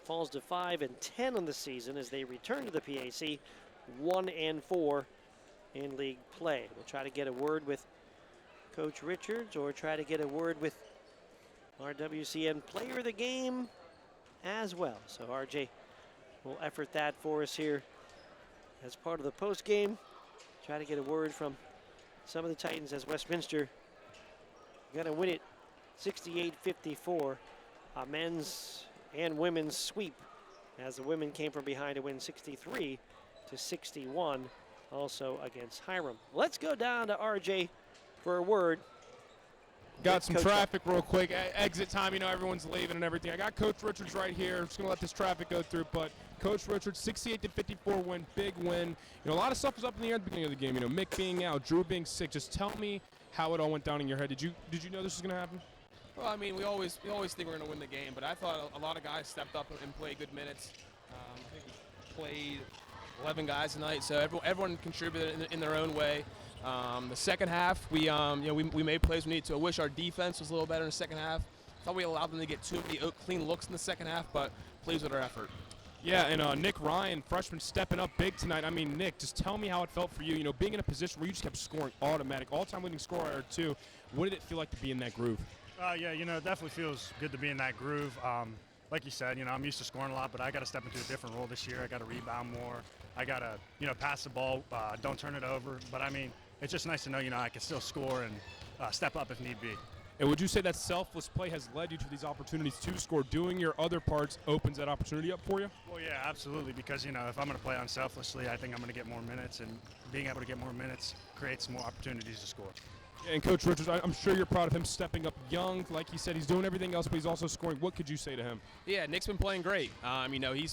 falls to 5-10 on the season as they return to the PAC, 1-4 in league play. We'll try to get a word with Coach Richards or try to get a word with our WCN player of the game as well. So RJ will effort that for us here as part of the post game. Try to get a word from some of the Titans as Westminster got to win it 68-54. A men's and women's sweep as the women came from behind to win 63-61, also against Hiram. Let's go down to RJ for a word. Got some traffic real quick. Exit time, everyone's leaving and everything. I got Coach Richards right here. I'm just going to let this traffic go through. But Coach Richards, 68-54 win, big win. A lot of stuff was up in the air at the beginning of the game. Mick being out, Drew being sick. Just tell me how it all went down in your head. Did you know this was going to happen? Well, I mean, we always think we're going to win the game, but I thought a lot of guys stepped up and played good minutes. I think we played 11 guys tonight, so everyone contributed in their own way. The second half, we made plays we needed to. I wish our defense was a little better in the second half. Thought we allowed them to get too many clean looks in the second half, but pleased with our effort. Yeah, and Nick Ryan, freshman, stepping up big tonight. I mean, Nick, just tell me how it felt for you. Being in a position where you just kept scoring automatic, all-time leading scorer too. What did it feel like to be in that groove? Yeah, it definitely feels good to be in that groove. Like you said, I'm used to scoring a lot, but I got to step into a different role this year. I got to rebound more. I got to, pass the ball, don't turn it over. But I mean, it's just nice to know, I can still score and step up if need be. And would you say that selfless play has led you to these opportunities to score? Doing your other parts opens that opportunity up for you? Well, yeah, absolutely. Because, if I'm going to play unselflessly, I think I'm going to get more minutes. And being able to get more minutes creates more opportunities to score. And Coach Richards, I'm sure you're proud of him stepping up young. Like he said, he's doing everything else, but he's also scoring. What could you say to him? Yeah, Nick's been playing great.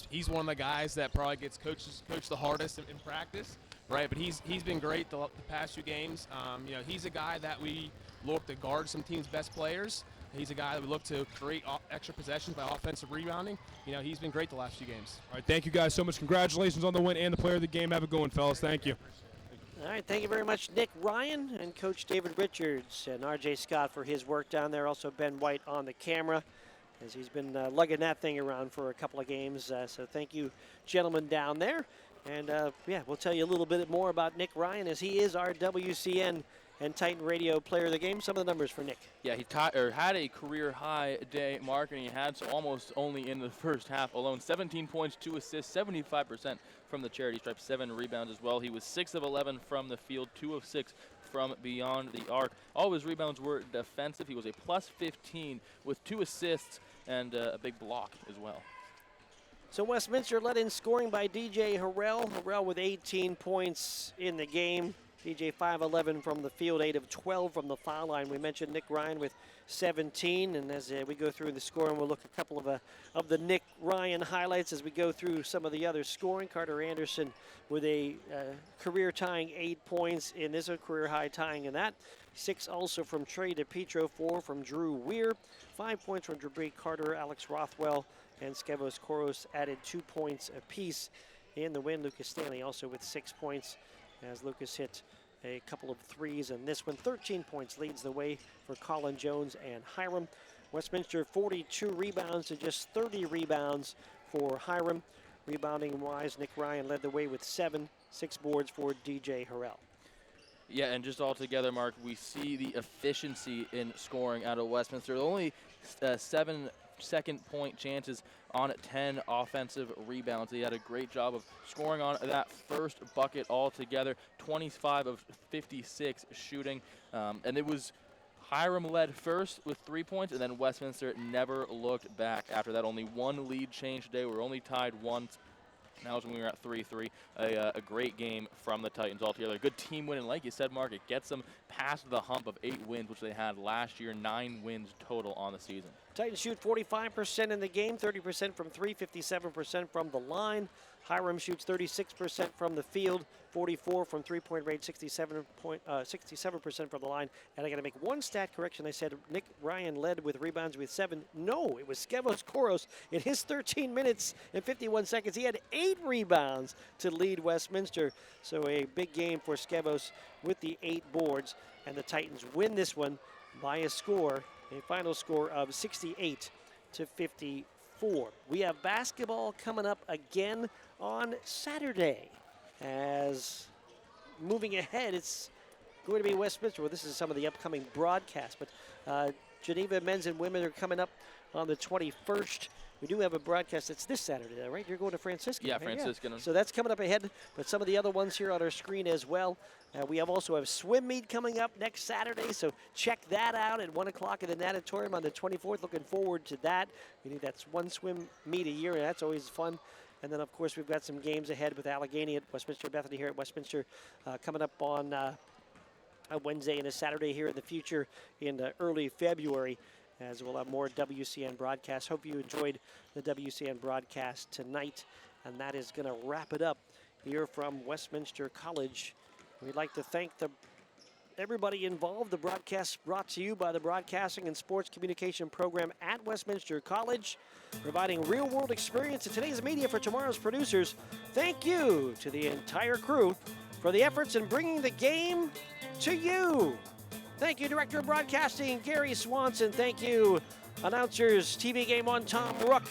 He's one of the guys that probably gets coached the hardest in practice, right? But he's been great the past few games. He's a guy that we look to guard some teams' best players. He's a guy that we look to create extra possessions by offensive rebounding. He's been great the last few games. All right, thank you guys so much. Congratulations on the win and the player of the game. Have a good one, fellas. Thank you. All right, thank you very much, Nick Ryan and Coach David Richards and R.J. Scott for his work down there. Also Ben White on the camera, as he's been lugging that thing around for a couple of games. So thank you, gentlemen, down there. And, we'll tell you a little bit more about Nick Ryan, as he is our WCN and Titan Radio Player of the Game. Some of the numbers for Nick. Yeah, he had a career-high day, Mark, and he had almost only in the first half alone. 17 points, 2 assists, 75% from the charity stripe, 7 rebounds as well. He was 6 of 11 from the field, 2 of 6 from beyond the arc. All of his rebounds were defensive. He was a plus 15 with 2 assists and a big block as well. So Westminster led in scoring by DJ Harrell. Harrell with 18 points in the game. DJ 5-11 from the field, 8 of 12 from the foul line. We mentioned Nick Ryan with 17, and as we go through the scoring, we'll look at a couple of the Nick Ryan highlights as we go through some of the other scoring. Carter Anderson with a career-tying 8 points in this, a career-high tying in that. 6 also from Trey DePietro, 4 from Drew Weir, 5 points from Jabri Carter, Alex Rothwell, and Skevos Koros added 2 points apiece in the win. Lucas Stanley also with 6 points, as Lucas hit a couple of threes, and this one 13 points leads the way for Colin Jones and Hiram. Westminster 42 rebounds to just 30 rebounds for Hiram. Rebounding wise, Nick Ryan led the way with 7 boards for DJ Harrell. Yeah, and just all together, Mark, we see the efficiency in scoring out of Westminster. Only 7 second-point chances on 10 offensive rebounds. He had a great job of scoring on that first bucket altogether, 25 of 56 shooting. And it was Hiram led first with 3 points, and then Westminster never looked back. After that, only one lead change today. We're only tied once. Now is when we were at 3-3. A great game from the Titans altogether. A good team win, and like you said, Mark, it gets them past the hump of 8 wins, which they had last year, 9 wins total on the season. Titans shoot 45% in the game, 30% from 3, 57% from the line. Hiram shoots 36% from the field, 44 from three-point range, 67% from the line. And I got to make one stat correction. I said Nick Ryan led with rebounds with 7. No, it was Skevos Koros in his 13 minutes and 51 seconds. He had 8 rebounds to lead Westminster. So a big game for Skevos with the 8 boards. And the Titans win this one by a score, a final score of 68-54. We have basketball coming up again on Saturday. As moving ahead, it's going to be Westminster. Well, this is some of the upcoming broadcasts, but Geneva men's and women are coming up on the 21st. We do have a broadcast that's this Saturday, right? You're going to Franciscan. Yeah, right? Franciscan. So that's coming up ahead, but some of the other ones here on our screen as well. We also have swim meet coming up next Saturday, so check that out at 1 o'clock in the natatorium on the 24th. Looking forward to that. We think that's one swim meet a year, and that's always fun. And then, of course, we've got some games ahead with Allegheny at Westminster, Bethany here at Westminster, coming up on a Wednesday and a Saturday here in the future in early February, as we'll have more WCN broadcasts. Hope you enjoyed the WCN broadcast tonight, and that is going to wrap it up here from Westminster College. We'd like to thank everybody involved. The broadcast brought to you by the Broadcasting and Sports Communication Program at Westminster College, providing real-world experience to today's media for tomorrow's producers. Thank you to the entire crew for the efforts in bringing the game to you. Thank you, Director of Broadcasting, Gary Swanson. Thank you, announcers, TV Game 1, Tom Rook.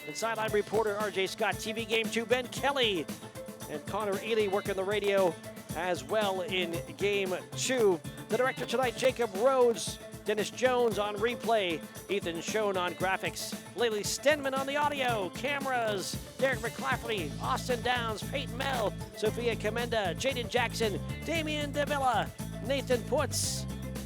And sideline reporter, RJ Scott. TV Game 2, Ben Kelly. And Connor Ely working the radio as well in Game 2. The director tonight, Jacob Rhodes. Dennis Jones on replay. Ethan Schoen on graphics. Lily Stenman on the audio. Cameras, Derek McClafferty, Austin Downs, Peyton Mell, Sophia Commenda, Jaden Jackson, Damian Davila, Nathan Putz,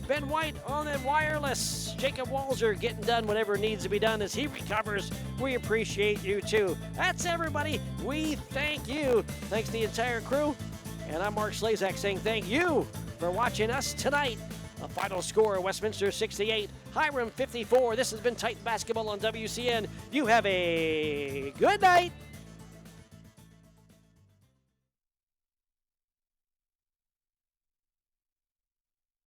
Ben White on the wireless. Jacob Walzer getting done whatever needs to be done as he recovers. We appreciate you too. That's everybody. We thank you. Thanks to the entire crew. And I'm Mark Slazak saying thank you for watching us tonight. A final score, Westminster 68, Hiram 54. This has been Titan Basketball on WCN. You have a good night.